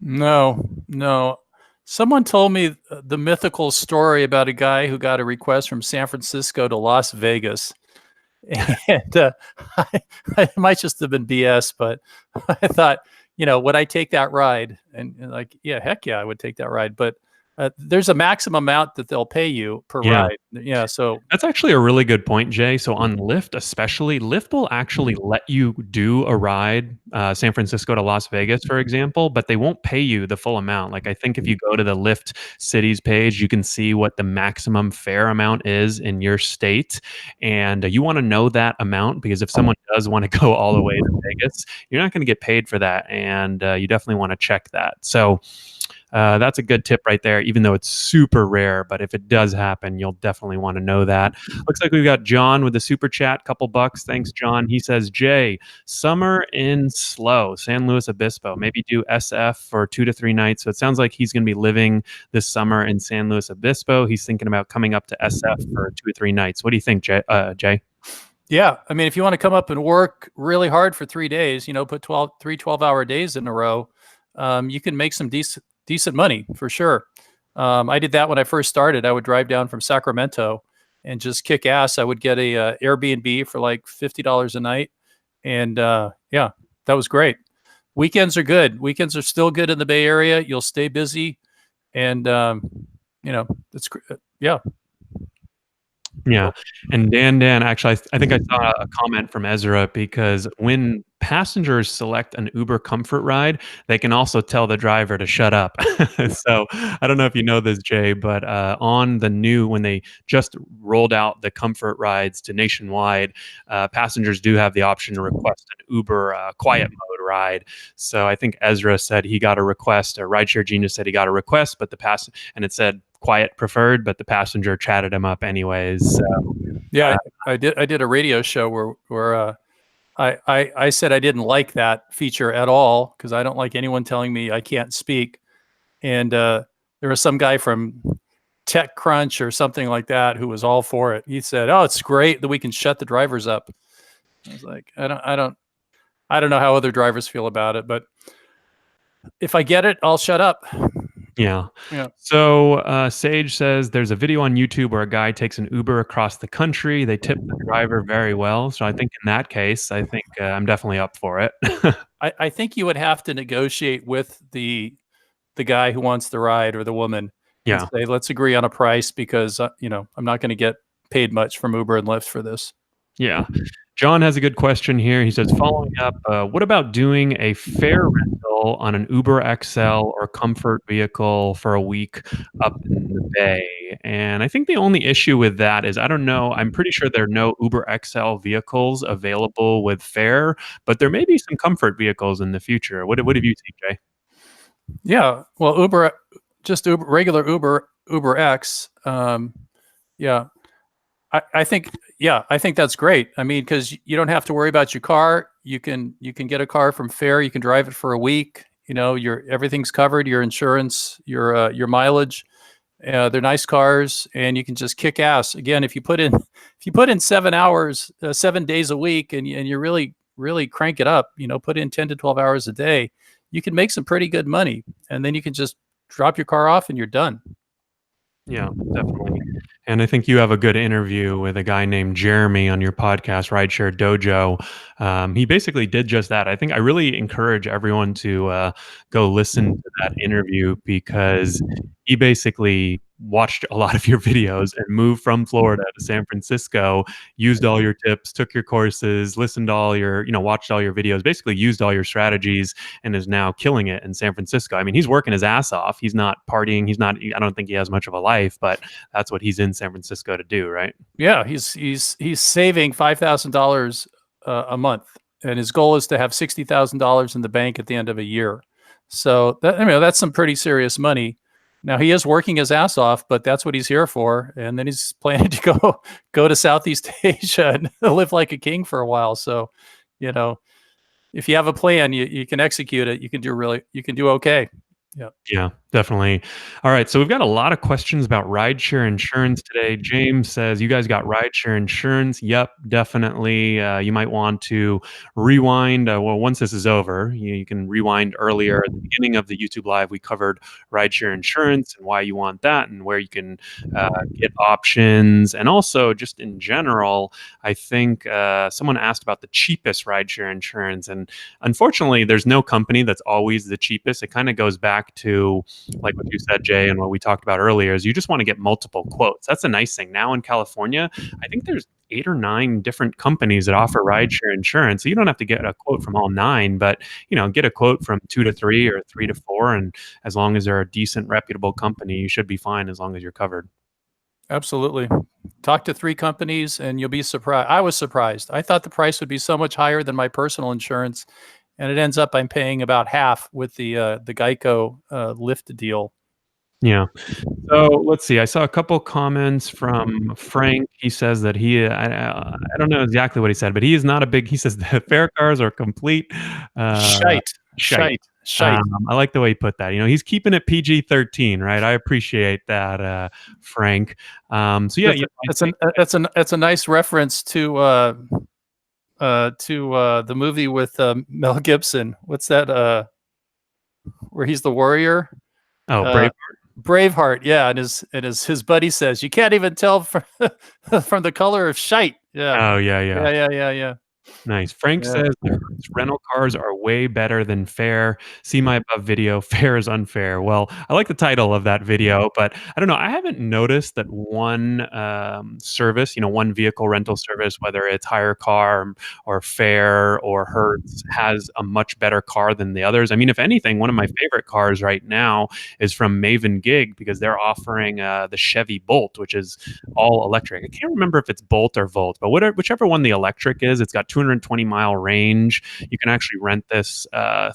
No, no. Someone told me the mythical story about a guy who got a request from San Francisco to Las Vegas. And I, it might just have been BS, but I thought, would I take that ride? And like, yeah, heck yeah, I would take that ride. But there's a maximum amount that they'll pay you per Yeah. ride. Yeah, so That's actually a really good point, Jay. So on Lyft, especially, Lyft will actually let you do a ride, San Francisco to Las Vegas, for example, but they won't pay you the full amount. Like I think if you go to the Lyft cities page, you can see what the maximum fare amount is in your state, and you want to know that amount because if someone does want to go all the way to Vegas, you're not going to get paid for that, and you definitely want to check that. So. That's a good tip right there, even though it's super rare. But if it does happen, you'll definitely want to know that. Looks like we've got John with the super chat, couple bucks. Thanks, John. He says, Jay, summer in SLO, San Luis Obispo. Maybe do SF for 2 to 3 nights. So it sounds like he's going to be living this summer in San Luis Obispo. He's thinking about coming up to SF for 2 or 3 nights. What do you think, Jay? yeah, I mean, if you want to come up and work really hard for 3 days, put 12-hour days in a row, you can make some decent money for sure. I did that when I first started. I would drive down from Sacramento and just kick ass. I would get a Airbnb for like $50 a night, and yeah, that was great. Weekends are good. Weekends are still good in the Bay Area. You'll stay busy, and it's yeah. Yeah. And Dan, actually, I think I saw a comment from Ezra because when passengers select an Uber Comfort ride, they can also tell the driver to shut up. So I don't know if you know this, Jay, but on the when they just rolled out the Comfort rides to nationwide, passengers do have the option to request an Uber quiet mode ride. So I think Ezra said he got a request, or Rideshare Genius said he got a request, but and it said quiet preferred, but the passenger chatted him up anyways. So, yeah, I did a radio show where I said I didn't like that feature at all because I don't like anyone telling me I can't speak. And there was some guy from TechCrunch or something like that who was all for it. He said, "Oh, it's great that we can shut the drivers up." I was like, I don't know how other drivers feel about it, but if I get it, I'll shut up. yeah. Yeah. So Sage says there's a video on YouTube where a guy takes an Uber across the country. They tip the driver very well. So I think in that case, I think I'm definitely up for it. I think you would have to negotiate with the guy who wants the ride or the woman and Yeah. say, let's agree on a price because, I'm not going to get paid much from Uber and Lyft for this. Yeah. John has a good question here. He says, following up, what about doing a fare rental on an UberXL or Comfort vehicle for a week up in the Bay? And I think the only issue with that is, I don't know, I'm pretty sure there are no UberXL vehicles available with fare, but there may be some Comfort vehicles in the future. What have you seen, Jay? Yeah. Well, regular UberX. Yeah. I think that's great. I mean, because you don't have to worry about your car. You can get a car from Fare. You can drive it for a week. Everything's covered. Your insurance, your mileage. They're nice cars, and you can just kick ass. Again, if you put in 7 hours, 7 days a week, and you really crank it up. Put in 10 to 12 hours a day. You can make some pretty good money, and then you can just drop your car off, and you're done. Yeah, definitely. And I think you have a good interview with a guy named Jeremy on your podcast, Rideshare Dojo. He basically did just that. I think I really encourage everyone to go listen to that interview because he basically watched a lot of your videos and moved from Florida to San Francisco, used all your tips, took your courses, listened to all your, watched all your videos, basically used all your strategies, and is now killing it in San Francisco. I mean, he's working his ass off. He's not partying. I don't think he has much of a life, but that's what he's in San Francisco to do, right? Yeah, he's saving $5,000 a month, and his goal is to have $60,000 in the bank at the end of a year. So that's some pretty serious money. Now he is working his ass off, but that's what he's here for. And then he's planning to go to Southeast Asia and live like a king for a while. So, you know, if you have a plan, you can execute it. You can do okay. Yeah. Yeah, definitely. All right, so we've got a lot of questions about rideshare insurance today. James says, "You guys got rideshare insurance?" Yep, definitely. You might want to rewind. Well, once this is over, you can rewind earlier at the beginning of the YouTube live. We covered rideshare insurance and why you want that, and where you can get options, and also just in general. I think someone asked about the cheapest rideshare insurance, and unfortunately, there's no company that's always the cheapest. It kind of goes back to like what you said, Jay, and what we talked about earlier is you just want to get multiple quotes. That's a nice thing. Now in California, I think there's 8 or 9 different companies that offer rideshare insurance. So you don't have to get a quote from all 9, but get a quote from 2 to 3 or 3 to 4. And as long as they're a decent, reputable company, you should be fine as long as you're covered. Absolutely. Talk to 3 companies and you'll be surprised. I was surprised. I thought the price would be so much higher than my personal insurance, and it ends up I'm paying about half with the geico Lyft deal. Yeah. So let's see. I saw a couple comments from Frank. He says that I don't know exactly what he said, but he is not a big. He says the fare cars are complete Shite. shite. I like the way he put that. He's keeping it PG-13, right? I appreciate that, Frank. So yeah, that's a nice reference to the movie with Mel Gibson. What's that? Where he's the warrior. Oh, Braveheart. Braveheart, yeah, and his buddy says you can't even tell from from the color of shite. Yeah. Oh yeah. Yeah. Nice. Frank Yeah. says the Hertz rental cars are way better than Fair. See my above video. Fair is unfair. Well, I like the title of that video, but I don't know. I haven't noticed that one service, one vehicle rental service, whether it's Hire Car or Fair or Hertz, has a much better car than the others. I mean, if anything, one of my favorite cars right now is from Maven Gig because they're offering the Chevy Bolt, which is all electric. I can't remember if it's Bolt or Volt, but whichever one the electric is, it's got 220-mile range. You can actually rent this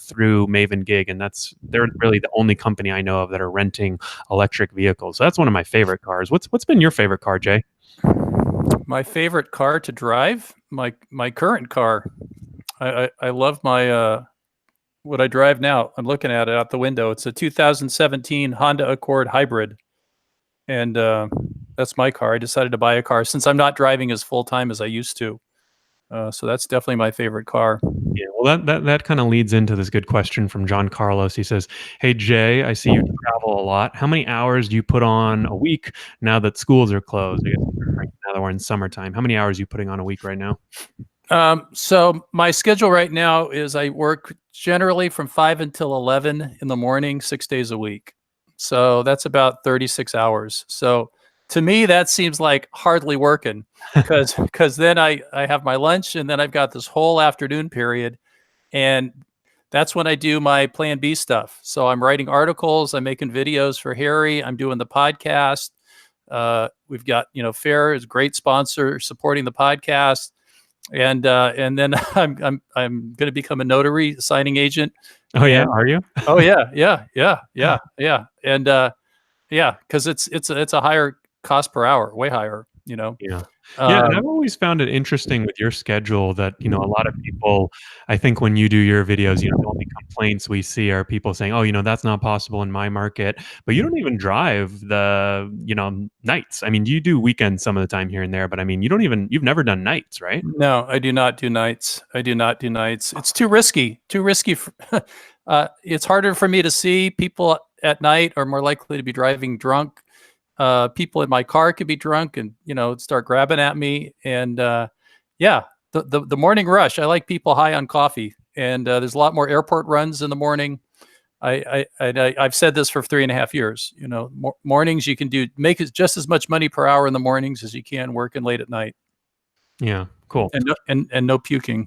through Maven Gig, and they're really the only company I know of that are renting electric vehicles. So that's one of my favorite cars. What's been your favorite car, Jay? My favorite car to drive? My current car. I love my what I drive now. I'm looking at it out the window. It's a 2017 Honda Accord Hybrid, and that's my car. I decided to buy a car since I'm not driving as full time as I used to. So that's definitely my favorite car. Yeah, well, that kind of leads into this good question from John Carlos. He says, "Hey Jay, I see you travel a lot. How many hours do you put on a week now that schools are closed? I guess now that we're in summertime. How many hours are you putting on a week right now?" So my schedule right now is I work generally from 5 until 11 in the morning, 6 days a week. So that's about 36 hours. So to me, that seems like hardly working because then I have my lunch and then I've got this whole afternoon period. And that's when I do my plan B stuff. So I'm writing articles, I'm making videos for Harry, I'm doing the podcast. We've got, Fair is a great sponsor supporting the podcast. And then I'm going to become a notary signing agent. Oh yeah, are you? Oh yeah. And because it's a higher cost per hour, way higher. Yeah. Yeah, and I've always found it interesting with your schedule that, a lot of people, I think when you do your videos, the only complaints we see are people saying, "Oh, that's not possible in my market." But you don't even drive the, nights. I mean, you do weekends some of the time here and there, but I mean, you've never done nights, right? No, I do not do nights. It's too risky. It's harder for me to see. People at night are more likely to be driving drunk. People in my car could be drunk and start grabbing at me. And the morning rush. I like people high on coffee. And there's a lot more airport runs in the morning. I've said this for 3.5 years. Mornings you can make just as much money per hour in the mornings as you can working late at night, Yeah, cool. and no puking.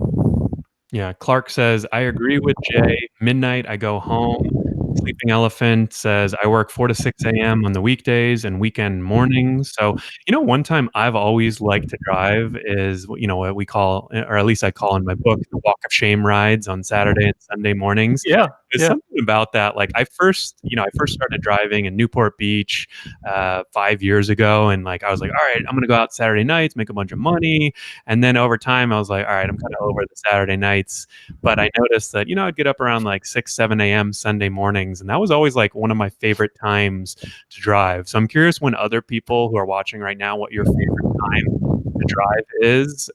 Yeah, Clark says, I agree with Jay. Midnight, I go home. Sleeping Elephant says, I work 4 to 6 a.m. on the weekdays and weekend mornings. So, one time I've always liked to drive is, what we call, or at least I call in my book, the walk of shame rides on Saturday and Sunday mornings. Yeah, There's yeah. something about that. Like I first started driving in Newport Beach 5 years ago. And I was like, all right, I'm going to go out Saturday nights, make a bunch of money. And then over time, I was like, all right, I'm kind of over the Saturday nights. But I noticed that, I'd get up around like 6, 7 a.m. Sunday mornings. And that was always like one of my favorite times to drive. So I'm curious when other people who are watching right now, what your favorite time to drive is.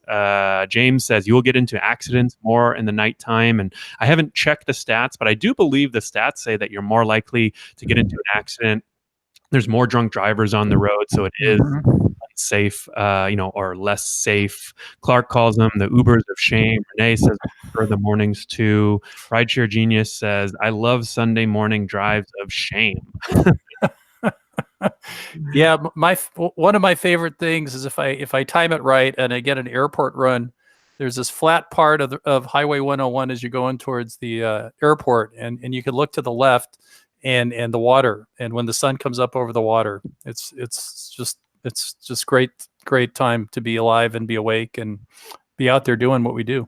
James says you will get into accidents more in the nighttime. And I haven't checked the stats, but I do believe the stats say that you're more likely to get into an accident. There's more drunk drivers on the road. So it is unsafe, or less safe. Clark calls them the Ubers of shame. Renee says for the mornings too. Rideshare Genius says, I love Sunday morning drives of shame. Yeah, one of my favorite things is if I time it right and I get an airport run. There's this flat part of Highway 101 as you're going towards the airport, and you can look to the left and the water. And when the sun comes up over the water, it's just great time to be alive and be awake and be out there doing what we do.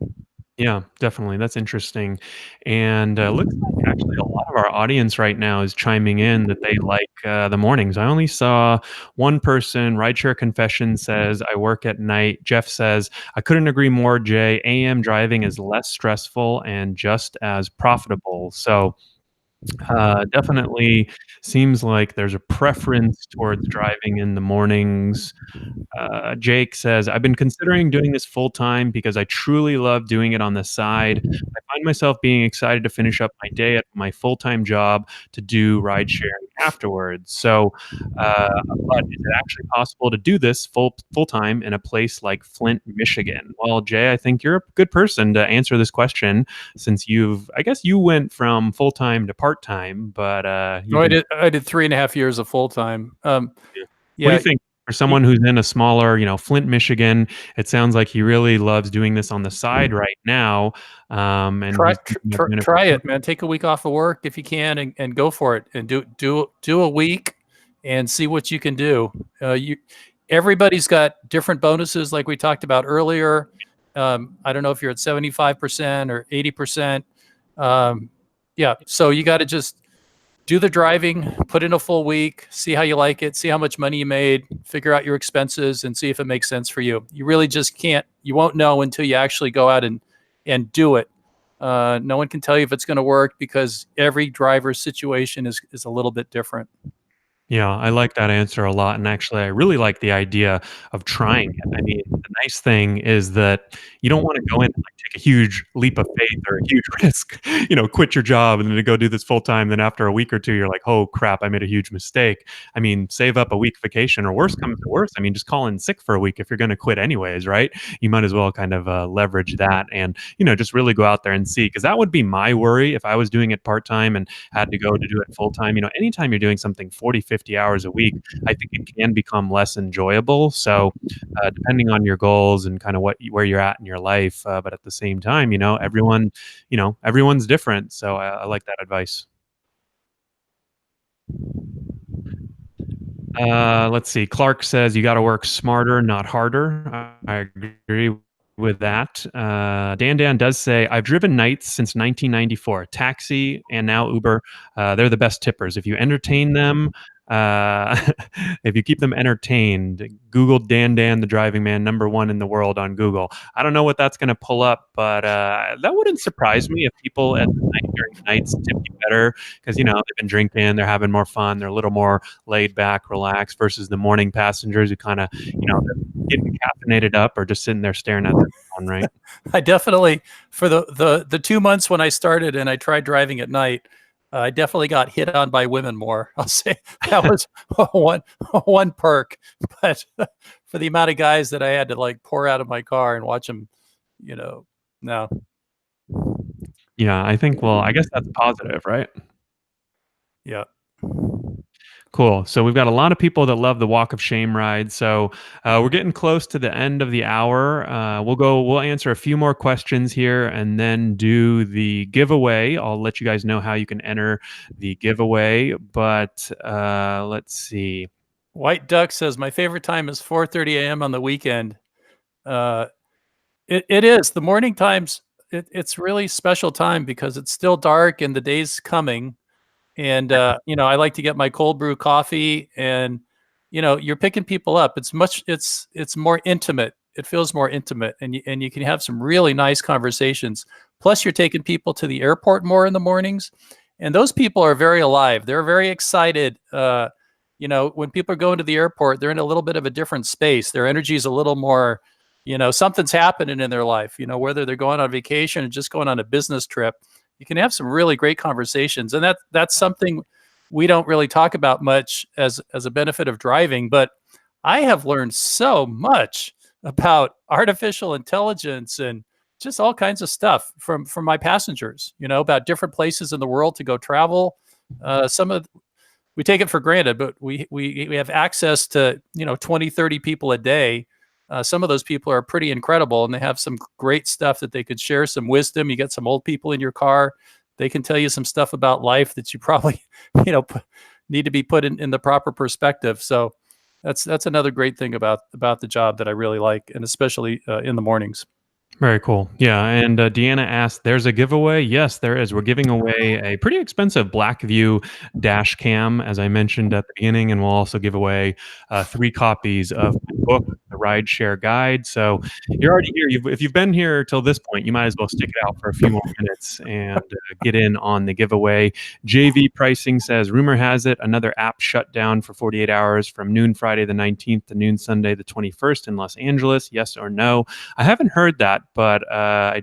Yeah, definitely. That's interesting. And looks like actually a lot of our audience right now is chiming in that they like the mornings. I only saw one person. Rideshare Confession says, I work at night. Jeff says, I couldn't agree more, Jay. AM driving is less stressful and just as profitable. So definitely seems like there's a preference towards driving in the mornings. Jake says, I've been considering doing this full time because I truly love doing it on the side. I find myself being excited to finish up my day at my full time job to do ride sharing afterwards. So, but is it actually possible to do this full time in a place like Flint, Michigan? Well, Jay, I think you're a good person to answer this question since I guess you went from full time to part time, but No, you've been. I did 3.5 years of full time. What do you Yeah, think for someone who's in a smaller, Flint, Michigan? It sounds like he really loves doing this on the side right now, and try he's thinking of doing it. try it, man. Take a week off of work if you can, and go for it, and do a week and see what you can do. Everybody's got different bonuses, like we talked about earlier. I don't know if you're at 75% or 80%. Yeah, so you got to just do the driving, put in a full week, see how you like it, see how much money you made, figure out your expenses, and see if it makes sense for you. You really just can't. You won't know until you actually go out and do it. No one can tell you if it's going to work because every driver's situation is a little bit different. Yeah, I like that answer a lot, and actually, I really like the idea of trying it. I mean, the nice thing is that you don't wanna go in and, take a huge leap of faith or a huge risk, quit your job and then to go do this full time, then after a week or 2, you're like, "Oh, crap, I made a huge mistake." I mean, save up a week vacation, or worst comes to worst, I mean, just call in sick for a week if you're gonna quit anyways, right? You might as well kind of, leverage that and, just really go out there and see, because that would be my worry if I was doing it part-time and had to go to do it full-time. Anytime you're doing something 40, 50 hours a week, I think it can become less enjoyable. So, depending on your goals and kind of where you're at in your life, but at the same time, everyone's different. So I like that advice. Let's see. Clark says you got to work smarter, not harder. I agree with that. Dan does say I've driven nights since 1994, taxi and now Uber. They're the best tippers. If you entertain them, uh, if you keep them entertained, Google Dan, the driving man, #1 in the world on Google. I don't know what that's going to pull up, but that wouldn't surprise me if people at the night during the nights tip you better because they've been drinking, they're having more fun, they're a little more laid back, relaxed versus the morning passengers who kind of they're getting caffeinated up or just sitting there staring at their phone, right? I definitely, for the 2 months when I started and I tried driving at night, I definitely got hit on by women more. I'll say that was one perk, but for the amount of guys that I had to pour out of my car and watch them, no. Yeah, I think. Well, I guess that's positive, right? Yeah. Cool. So we've got a lot of people that love the Walk of Shame ride. So we're getting close to the end of the hour. We'll answer a few more questions here and then do the giveaway. I'll let you guys know how you can enter the giveaway. But let's see. White Duck says, my favorite time is 4:30 a.m. on the weekend. Uh, it is. The morning times, it's really special time because it's still dark and the day's coming. And, I like to get my cold brew coffee and, you're picking people up. It's more intimate. It feels more intimate and you can have some really nice conversations. Plus you're taking people to the airport more in the mornings. And those people are very alive. They're very excited. When people are going to the airport, they're in a little bit of a different space. Their energy is a little more, something's happening in their life, whether they're going on vacation or just going on a business trip. You can have some really great conversations, and that's something we don't really talk about much as a benefit of driving. But I have learned so much about artificial intelligence and just all kinds of stuff from my passengers. About different places in the world to go travel. Some of We take it for granted, but we have access to 20, 30 people a day. Some of those people are pretty incredible, and they have some great stuff that they could share, some wisdom. You get some old people in your car; they can tell you some stuff about life that you probably need to be put in the proper perspective. So that's another great thing about the job that I really like, and especially in the mornings. Very cool. Yeah. And Deanna asked, there's a giveaway? Yes, there is. We're giving away a pretty expensive Blackview dash cam, as I mentioned at the beginning. And we'll also give away 3 copies of my book, The Rideshare Guide. So you're already here. If you've been here till this point, you might as well stick it out for a few more minutes and get in on the giveaway. JV Pricing says, rumor has it another app shut down for 48 hours from noon Friday the 19th to noon Sunday the 21st in Los Angeles. Yes or no? I haven't heard that, but I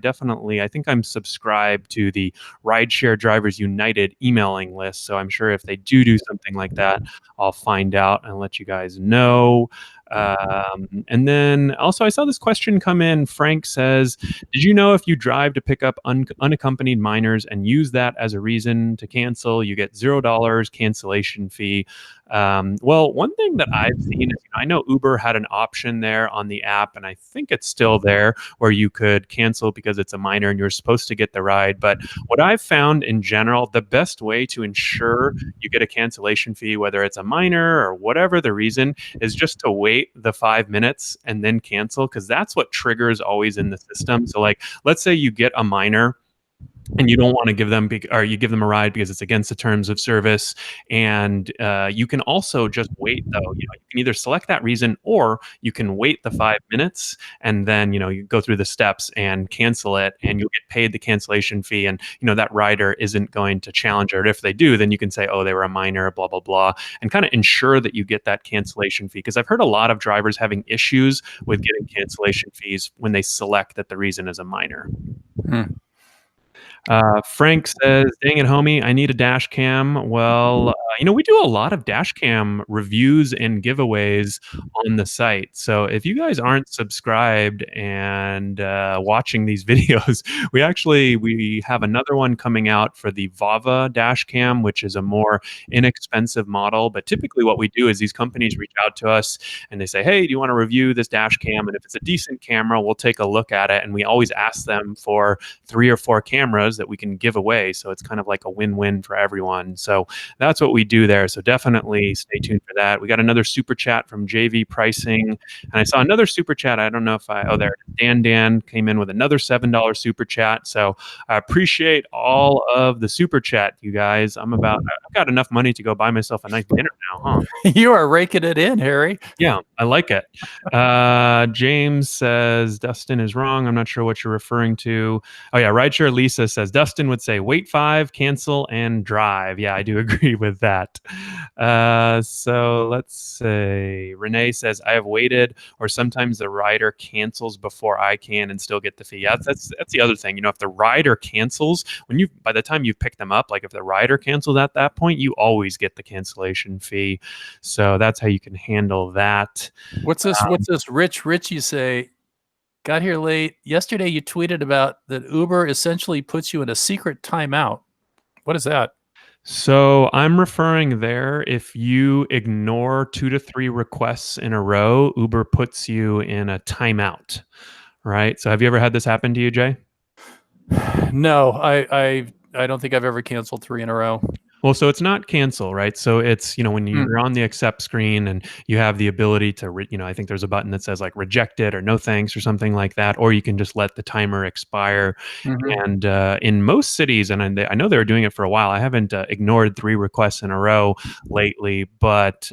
think I'm subscribed to the Rideshare Drivers United emailing list. So I'm sure if they do something like that, I'll find out and let you guys know. And then also, I saw this question come in. Frank says, did you know if you drive to pick up unaccompanied minors and use that as a reason to cancel, you get $0 cancellation fee? Well, one thing that I've seen is, I know Uber had an option there on the app, and I think it's still there, where you could cancel because it's a minor and you're supposed to get the ride. But what I've found in general, the best way to ensure you get a cancellation fee, whether it's a minor or whatever the reason, is just to wait the 5 minutes and then cancel, because that's what triggers always in the system. So, like, let's say you get a minor and you don't want to give them or you give them a ride because it's against the terms of service, and you can also just wait, though. You can either select that reason, or you can wait the 5 minutes and then you go through the steps and cancel it, and you'll get paid the cancellation fee, and that rider isn't going to challenge it. If they do, then you can say, oh, they were a minor, blah blah blah, and kind of ensure that you get that cancellation fee, because I've heard a lot of drivers having issues with getting cancellation fees when they select that the reason is a minor. Frank says, dang it, homie, I need a dash cam. Well, we do a lot of dash cam reviews and giveaways on the site. So if you guys aren't subscribed and watching these videos, we have another one coming out for the Vava dash cam, which is a more inexpensive model. But typically what we do is these companies reach out to us and they say, hey, do you want to review this dash cam? And if it's a decent camera, we'll take a look at it. And we always ask them for 3 or 4 cameras that we can give away. So it's kind of like a win-win for everyone. So that's what we do there. So definitely stay tuned for that. We got another super chat from JV Pricing. And I saw another super chat. I don't know if there, Dan came in with another $7 super chat. So I appreciate all of the super chat, you guys. I've got enough money to go buy myself a nice dinner now, huh? You are raking it in, Harry. Yeah, I like it. James says Dustin is wrong. I'm not sure what you're referring to. Oh yeah, Rideshare Lisa says Dustin would say wait 5, cancel, and drive. Yeah, I do agree with that. So let's say Renee says I have waited, or sometimes the rider cancels before I can and still get the fee. Yeah, that's the other thing. If the rider cancels by the time you've picked them up, like if the rider cancels at that point, you always get the cancellation fee. So that's how you can handle that. What's this Rich you say? Got here late. Yesterday you tweeted about that Uber essentially puts you in a secret timeout. What is that? So I'm referring there, if you ignore 2 to 3 requests in a row, Uber puts you in a timeout, right? So have you ever had this happen to you, Jay? No, I don't think I've ever canceled 3 in a row. Well, so it's not cancel, right? So it's, when Mm, you're on the accept screen and you have the ability to, I think there's a button that says like reject it or no thanks or something like that, or you can just let the timer expire. mhm. And in most cities, and I know they were doing it for a while, I haven't ignored 3 requests in a row lately, but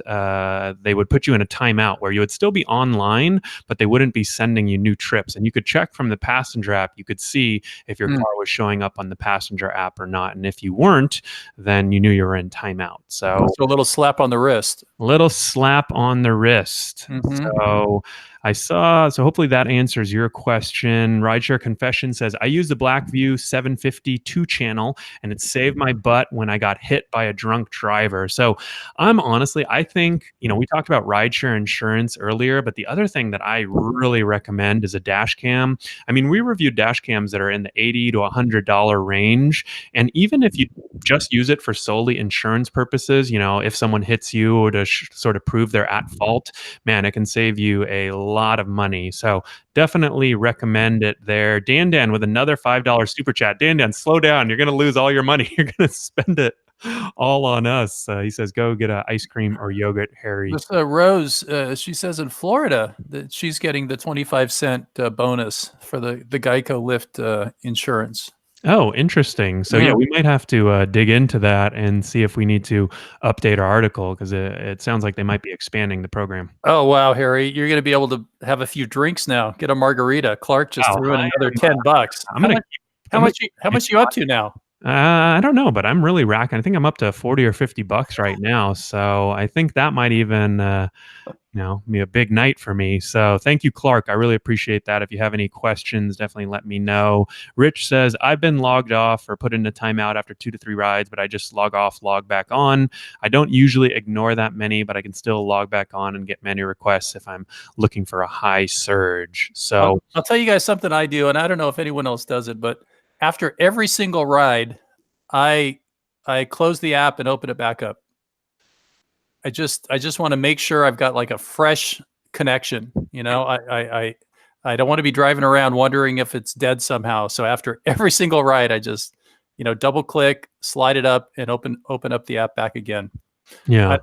they would put you in a timeout where you would still be online, but they wouldn't be sending you new trips. And you could check from the passenger app, you could see if your Mm. car was showing up on the passenger app or not. And if you weren't, then you knew you were in timeout. So So a little slap on the wrist. little slap on the wrist. Mhm. So hopefully that answers your question. Rideshare Confession says, I use the Blackview 752 channel and it saved my butt when I got hit by a drunk driver. So I think, we talked about rideshare insurance earlier, but the other thing that I really recommend is a dash cam. I mean, we reviewed dash cams that are in the $80 to $100 range. And even if you just use it for solely insurance purposes, if someone hits you to sort of prove they're at fault, man, it can save you a lot of money. So definitely recommend it there. Dan with another $5 super chat. Dan, slow down. You're going to lose all your money. You're going to spend it all on us. He says, go get a ice cream or yogurt, Harry. This Rose, she says in Florida that she's getting the 25-cent bonus for the Geico Lyft insurance. Oh, interesting. So yeah, Mm. we might have to dig into that and see if we need to update our article because it sounds like they might be expanding the program. Oh, wow, Harry, you're gonna be able to have a few drinks now. Get a margarita. Clark just Wow, threw in I another am. $10. I'm gonna keep. How I'm gonna much you keep how my much you up to now? I don't know, but I'm really racking. I think I'm up to 40 or $50 right now. So I think that might even, be a big night for me. So thank you, Clark. I really appreciate that. If you have any questions, definitely let me know. Rich says, I've been logged off or put in a timeout after 2 to 3 rides, but I just log off, log back on. I don't usually ignore that many, but I can still log back on and get many requests if I'm looking for a high surge. So, I'll tell you guys something I do, and I don't know if anyone else does it, but after every single ride, I I close the app and open it back up. I just wanna make sure I've got, like, a fresh connection, you know? I don't wanna be driving around wondering if it's dead somehow, so after every single ride, I just, double click, slide it up, and open up the app back again. yeah. I've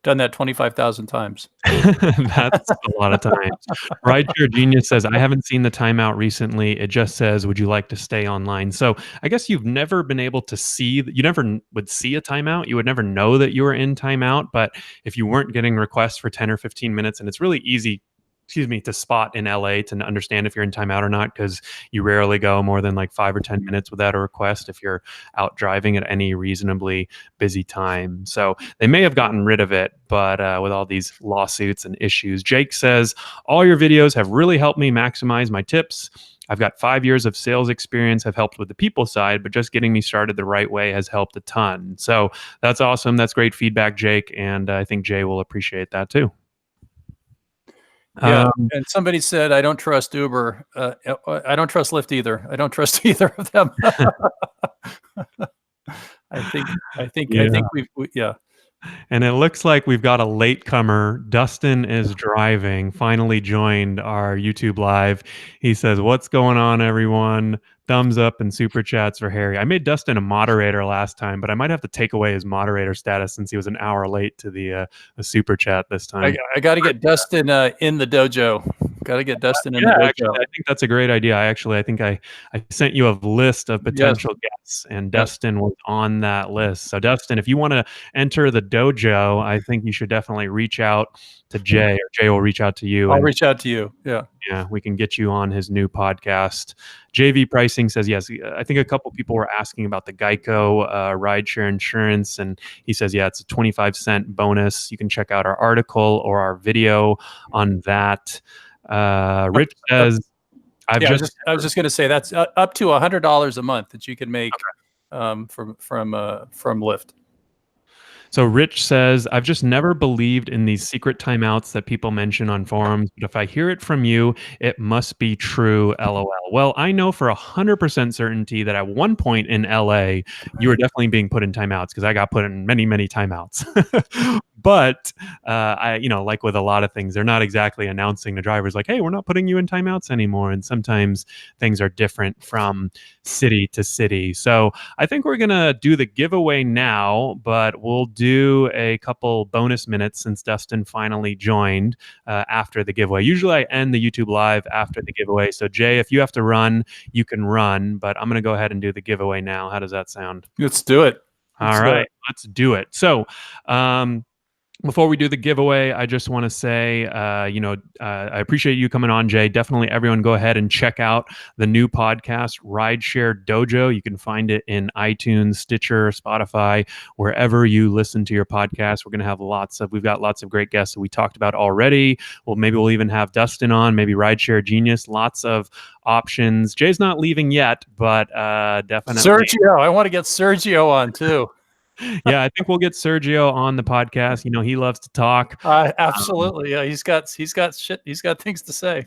done that 25,000 times. That's a lot of times. Rideshare Genius says, I haven't seen the timeout recently. It just says, would you like to stay online? So I guess you've never been able to see, you never would see a timeout. You would never know that you were in timeout. But if you weren't getting requests for 10 or 15 minutes, and it's really easy, to spot in LA to understand if you're in timeout or not, because you rarely go more than like 5 or 10 minutes without a request if you're out driving at any reasonably busy time. So they may have gotten rid of it, but with all these lawsuits and issues, Jake says, all your videos have really helped me maximize my tips. I've got 5 years of sales experience, have helped with the people side, but just getting me started the right way has helped a ton. So that's awesome. That's great feedback, Jake. And I think Jay will appreciate that too. Yeah, Um, and somebody said, "I don't trust Uber." I don't trust Lyft either. I don't trust either of them. I think yeah. we yeah. And it looks like we've got a latecomer. Dustin is driving, finally joined our YouTube live. He says, what's going on, everyone? Thumbs up and super chats for Harry. I made Dustin a moderator last time, but I might have to take away his moderator status since he was an hour late to the super chat this I time. I gotta get Dustin, in the dojo. Gotta get Dustin in the Yeah, dojo. actually, I think that's a great idea. I think I sent you a list of Yes, potential guests, and yes. Dustin was on that list. So, Dustin, if you want to enter the dojo, I think you should definitely reach out to Jay, or Jay will reach out to you, I'll and reach out to you. Yeah. yeah, we can get you on his new podcast. JV Pricing says yes. I think a couple people were asking about the Geico rideshare insurance, and he says, yeah, it's a 25-cent bonus. You can check out our article or our video on that. Up Rich up says, I've yeah, just I was just gonna say that's up to $100 a month that you can make, from Lyft. So Rich says, I've just never believed in these secret timeouts that people mention on forums, but if I hear it from you, it must be true, LOL. Well, I know for 100% certainty that at one point in LA, you were definitely being put in timeouts because I got put in many, many timeouts. But like with a lot of things, they're not exactly announcing to drivers like, "Hey, we're not putting you in timeouts anymore." And sometimes things are different from city to city. So I think we're gonna do the giveaway now, but we'll do a couple bonus minutes since Dustin finally joined after the giveaway. Usually, I end the YouTube live after the giveaway. So Jay, if you have to run, you can run. But I'm gonna go ahead and do the giveaway now. How does that sound? Let's do it. All Let's do right, it. let's do it. So, before we do the giveaway, I just want to say, I appreciate you coming on, Jay. Definitely, everyone, go ahead and check out the new podcast, Rideshare Dojo. You can find it in iTunes, Stitcher, Spotify, wherever you listen to your podcast. We're going to have we've got lots of great guests that we talked about already. Well, maybe we'll even have Dustin on, maybe Rideshare Genius. Lots of options. Jay's not leaving yet, but definitely. Sergio, I want to get Sergio on too. Yeah, I think we'll get Sergio on the podcast. You know, he loves to talk. Absolutely. Yeah, he's got shit. He's got things to say.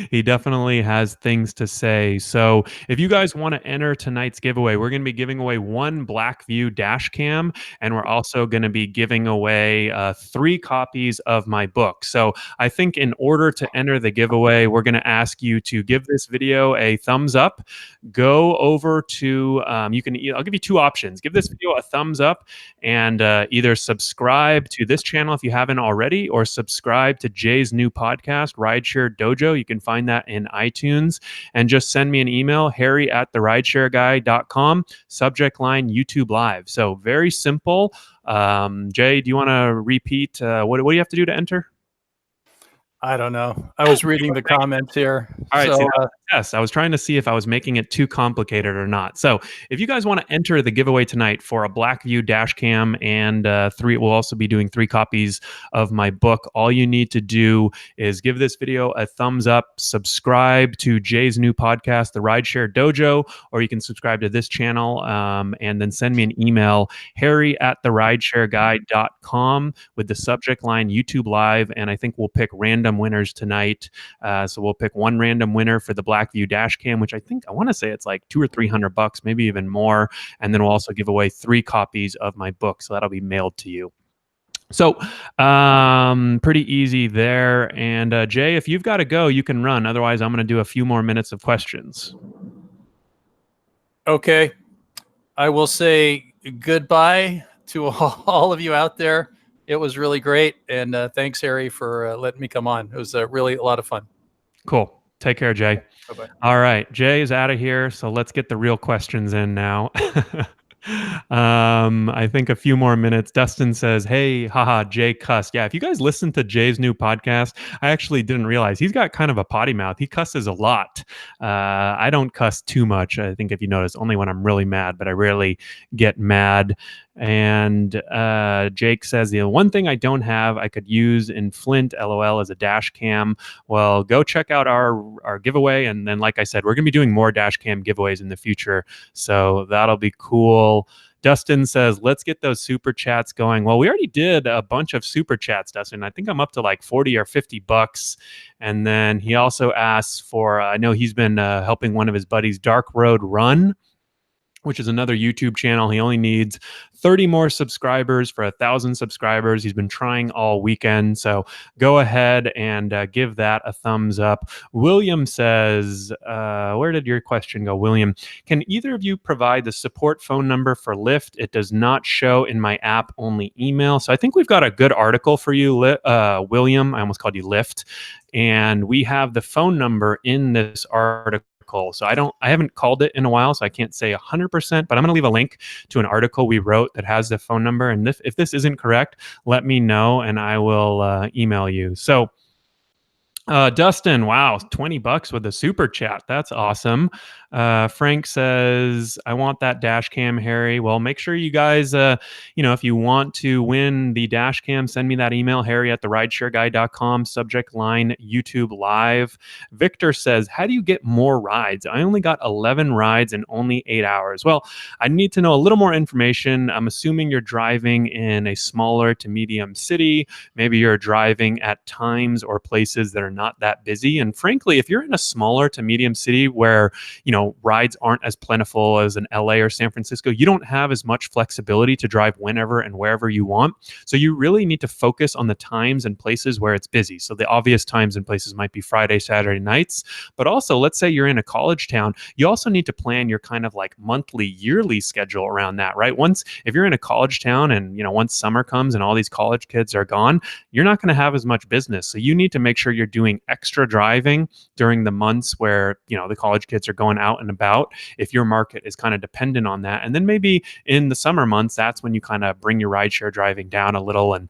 He definitely has things to say. So if you guys want to enter tonight's giveaway, we're going to be giving away one Blackview dash cam, and we're also going to be giving away 3 copies of my book. So I think in order to enter the giveaway, we're going to ask you to give this video a thumbs up. Go over to I'll give you 2 options. Give this video a thumbs up and either subscribe to this channel if you haven't already, or subscribe to Jay's new podcast, Rideshare Dojo. You can find that in iTunes, and just send me an email, harry@theridshareguy.com, subject line YouTube Live. So very simple. Jay, do you want to repeat what do you have to do to enter? I don't know. I was reading the comments here. All right, So see, that's the test. I was trying to see if I was making it too complicated or not. So, if you guys want to enter the giveaway tonight for a Blackview dash cam and 3, we'll also be doing 3 copies of my book. All you need to do is give this video a thumbs up, subscribe to Jay's new podcast, The Rideshare Dojo, or you can subscribe to this channel, and then send me an email, harry@theridshareguy.com, with the subject line YouTube Live, and I think we'll pick random winners tonight. So we'll pick one random winner for the Blackview dash cam, which I want to say it's like $200 or $300, maybe even more. And then we'll also give away 3 copies of my book. So that'll be mailed to you. So pretty easy there. And Jay, if you've got to go, you can run. Otherwise, I'm going to do a few more minutes of questions. okay. I will say goodbye to all of you out there. It was really great. And thanks, Harry, for letting me come on. It was really a lot of fun. Cool. Take care, Jay. Bye-bye. All right. Jay is out of here. So let's get the real questions in now. I think a few more minutes. Dustin says, "Hey, haha, Jay cussed." Yeah, if you guys listen to Jay's new podcast, I actually didn't realize he's got kind of a potty mouth. He cusses a lot. I don't cuss too much. I think if you notice, only when I'm really mad, but I rarely get mad. And Jake says, the one thing I don't have I could use in Flint, LOL, is a dash cam. Well, go check out our giveaway. And then, like I said, we're going to be doing more dash cam giveaways in the future. So that'll be cool. Dustin says, let's get those super chats going. Well, we already did a bunch of super chats, Dustin. I think I'm up to like 40 or 50 bucks. And then he also asks for, I know he's been helping one of his buddies, Dark Road Run, which is another YouTube channel. He only needs 30 more subscribers for 1,000 subscribers. He's been trying all weekend. So go ahead and give that a thumbs up. William says, where did your question go, William? Can either of you provide the support phone number for Lyft? It does not show in my app, only email. So I think we've got a good article for you, William. I almost called you Lyft. And we have the phone number in this article. So I haven't called it in a while, so I can't say 100%, but I'm going to leave a link to an article we wrote that has the phone number. And if this isn't correct, let me know and I will email you. So Dustin, wow, $20 with a super chat. That's awesome. Frank says, I want that dash cam, Harry. Well, make sure you guys, if you want to win the dash cam, send me that email, Harry at therideshareguy.com, subject line YouTube Live. Victor says, how do you get more rides? I only got 11 rides in only 8 hours. Well, I need to know a little more information. I'm assuming you're driving in a smaller to medium city. Maybe you're driving at times or places that are not that busy. And frankly, if you're in a smaller to medium city where, rides aren't as plentiful as in LA or San Francisco, you don't have as much flexibility to drive whenever and wherever you want. So you really need to focus on the times and places where it's busy. So the obvious times and places might be Friday, Saturday nights, but also let's say you're in a college town, you also need to plan your kind of like monthly, yearly schedule around that, right? If you're in a college town and, once summer comes and all these college kids are gone, you're not going to have as much business. So you need to make sure you're doing extra driving during the months where, the college kids are going out and about, if your market is kind of dependent on that. And then maybe in the summer months, that's when you kind of bring your rideshare driving down a little and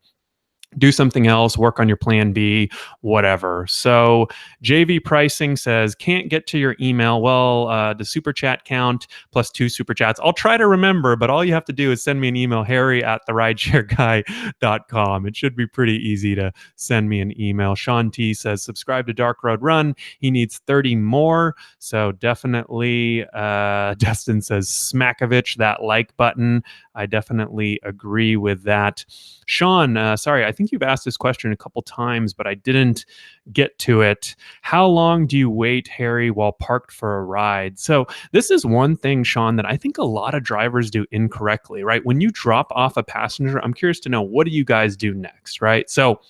do something else, work on your plan B, whatever. So JV Pricing says, can't get to your email. Well, the super chat count plus 2 super chats. I'll try to remember, but all you have to do is send me an email, Harry at therideshareguy.com. It should be pretty easy to send me an email. Sean T says, subscribe to Dark Road Run. He needs 30 more. So definitely, Dustin says, Smakovich, that like button. I definitely agree with that. Sean, sorry, I think you've asked this question a couple times, but I didn't get to it. How long do you wait, Harry, while parked for a ride? So this is one thing, Sean, that I think a lot of drivers do incorrectly, right? When you drop off a passenger, I'm curious to know, what do you guys do next, right? So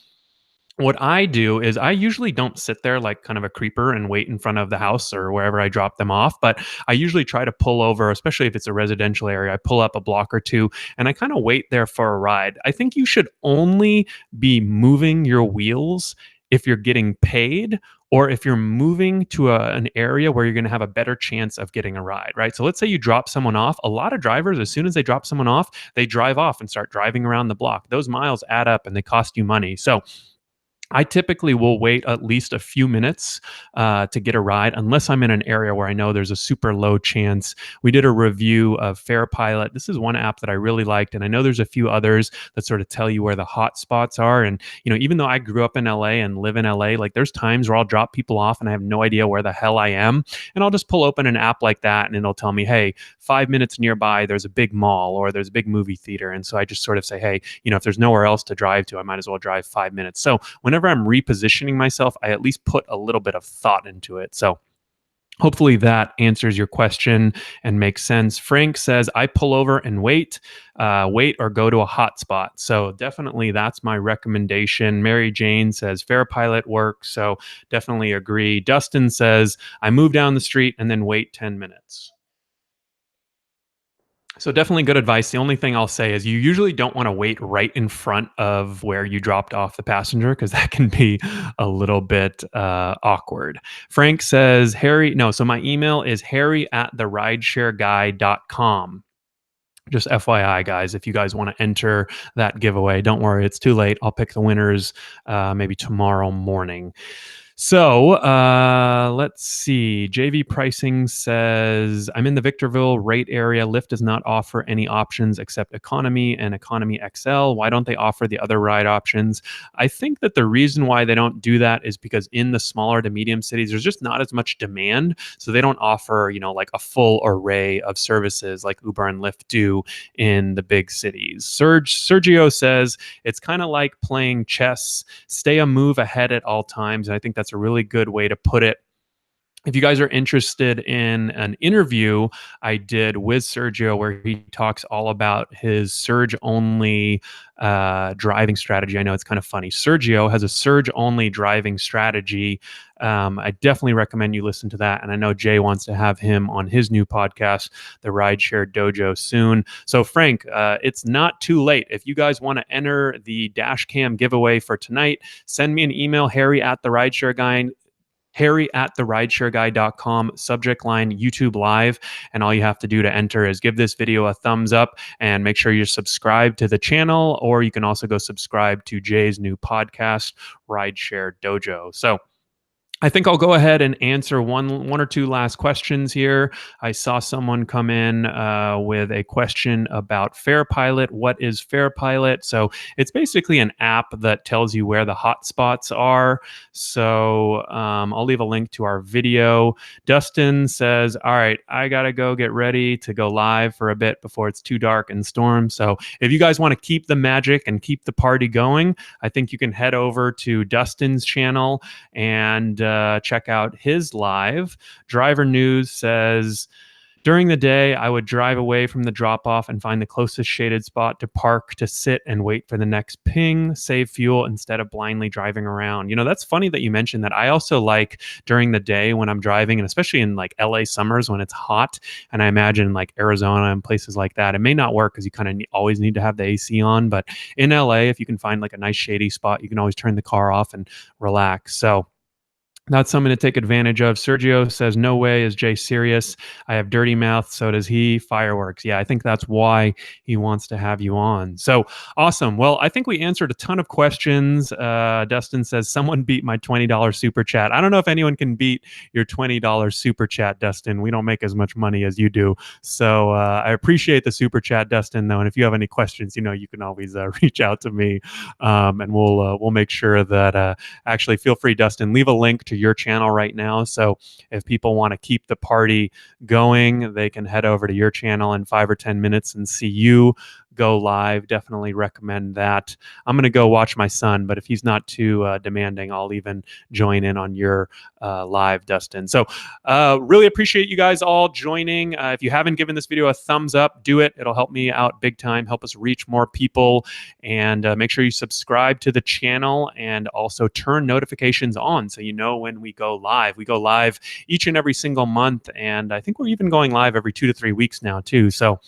what I do is I usually don't sit there like kind of a creeper and wait in front of the house or wherever I drop them off, but I usually try to pull over, especially if it's a residential area. I pull up a block or two and I kind of wait there for a ride. I think you should only be moving your wheels if you're getting paid or if you're moving to an area where you're going to have a better chance of getting a ride, right? So let's say you drop someone off. A lot of drivers, as soon as they drop someone off, they drive off and start driving around the block. Those miles add up and they cost you money. So I typically will wait at least a few minutes to get a ride, unless I'm in an area where I know there's a super low chance. We did a review of Fair Pilot. This is one app that I really liked, and I know there's a few others that sort of tell you where the hot spots are. And even though I grew up in LA and live in LA, like there's times where I'll drop people off and I have no idea where the hell I am, and I'll just pull open an app like that, and it'll tell me, hey, 5 minutes nearby, there's a big mall or there's a big movie theater. And so I just sort of say, hey, if there's nowhere else to drive to, I might as well drive 5 minutes. So whenever I'm repositioning myself, I at least put a little bit of thought into it. So hopefully that answers your question and makes sense. Frank says, I pull over and wait or go to a hot spot. So definitely that's my recommendation. Mary Jane says, Fair Pilot works. So definitely agree. Dustin says, I move down the street and then wait 10 minutes. So definitely good advice. The only thing I'll say is you usually don't want to wait right in front of where you dropped off the passenger because that can be a little bit awkward. Frank says, so my email is harry at therideshareguy.com. Just FYI, guys, if you guys want to enter that giveaway, don't worry, it's too late. I'll pick the winners maybe tomorrow morning. So let's see. JV Pricing says, I'm in the Victorville rate area. Lyft does not offer any options except economy and economy XL. Why don't they offer the other ride options? I think that the reason why they don't do that is because in the smaller to medium cities, there's just not as much demand. So they don't offer, like a full array of services like Uber and Lyft do in the big cities. Sergio says, it's kind of like playing chess. Stay a move ahead at all times. And I think that's a really good way to put it. If you guys are interested in an interview I did with Sergio where he talks all about his surge-only driving strategy, I know it's kind of funny. Sergio has a surge-only driving strategy. I definitely recommend you listen to that. And I know Jay wants to have him on his new podcast, the Rideshare Dojo, soon. So Frank, it's not too late. If you guys want to enter the dash cam giveaway for tonight, send me an email, harry at therideshareguy.com, subject line YouTube Live. And all you have to do to enter is give this video a thumbs up and make sure you're subscribed to the channel, or you can also go subscribe to Jay's new podcast, Rideshare Dojo. So I think I'll go ahead and answer one or two last questions here. I saw someone come in with a question about FarePilot. What is FarePilot? So it's basically an app that tells you where the hotspots are. So I'll leave a link to our video. Dustin says, "All right, I gotta go get ready to go live for a bit before it's too dark and storm. So if you guys want to keep the magic and keep the party going, I think you can head over to Dustin's channel and check out his live. Driver News says, during the day, I would drive away from the drop off and find the closest shaded spot to park to sit and wait for the next ping, save fuel instead of blindly driving around. You know, that's funny that you mentioned that. I also like during the day when I'm driving, and especially in like LA summers when it's hot, and I imagine like Arizona and places like that, it may not work because you kind of always need to have the AC on. But in LA, if you can find like a nice shady spot, you can always turn the car off and relax. So, not something to take advantage of. Sergio says, "No way is Jay serious. I have dirty mouth. So does he. Fireworks." Yeah, I think that's why he wants to have you on. So awesome. Well, I think we answered a ton of questions. Dustin says, "Someone beat my $20 super chat." I don't know if anyone can beat your $20 super chat, Dustin. We don't make as much money as you do. So I appreciate the super chat, Dustin, though. And if you have any questions, you know, you can always reach out to me, and we'll make sure that actually feel free, Dustin, leave a link to your channel right now. So if people want to keep the party going, they can head over to your channel in 5 or 10 minutes and see you go live. Definitely recommend that. I'm going to go watch my son, but if he's not too demanding, I'll even join in on your live, Dustin. So really appreciate you guys all joining. If you haven't given this video a thumbs up, do it. It'll help me out big time, help us reach more people, and make sure you subscribe to the channel and also turn notifications on so you know when we go live. We go live each and every single month, and I think we're even going live every 2 to 3 weeks now too. So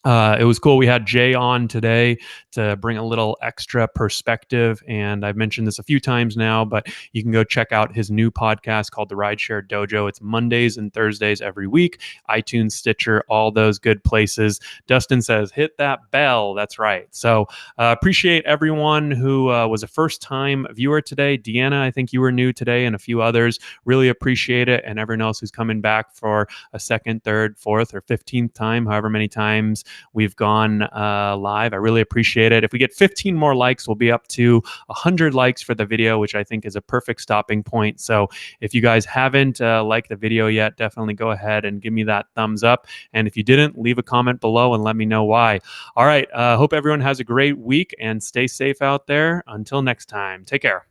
it was cool. We had Jay on today to bring a little extra perspective. And I've mentioned this a few times now, but you can go check out his new podcast called the Rideshare Dojo. It's Mondays and Thursdays every week, iTunes, Stitcher, all those good places. Dustin says, hit that bell. That's right. So appreciate everyone who was a first time viewer today. Deanna, I think you were new today, and a few others. Really appreciate it. And everyone else who's coming back for a second, third, fourth, or 15th time, however many times we've gone live. I really appreciate it. If we get 15 more likes, we'll be up to 100 likes for the video, which I think is a perfect stopping point. So if you guys haven't liked the video yet, definitely go ahead and give me that thumbs up. And if you didn't, leave a comment below and let me know why. All right. Hope everyone has a great week and stay safe out there. Until next time, take care.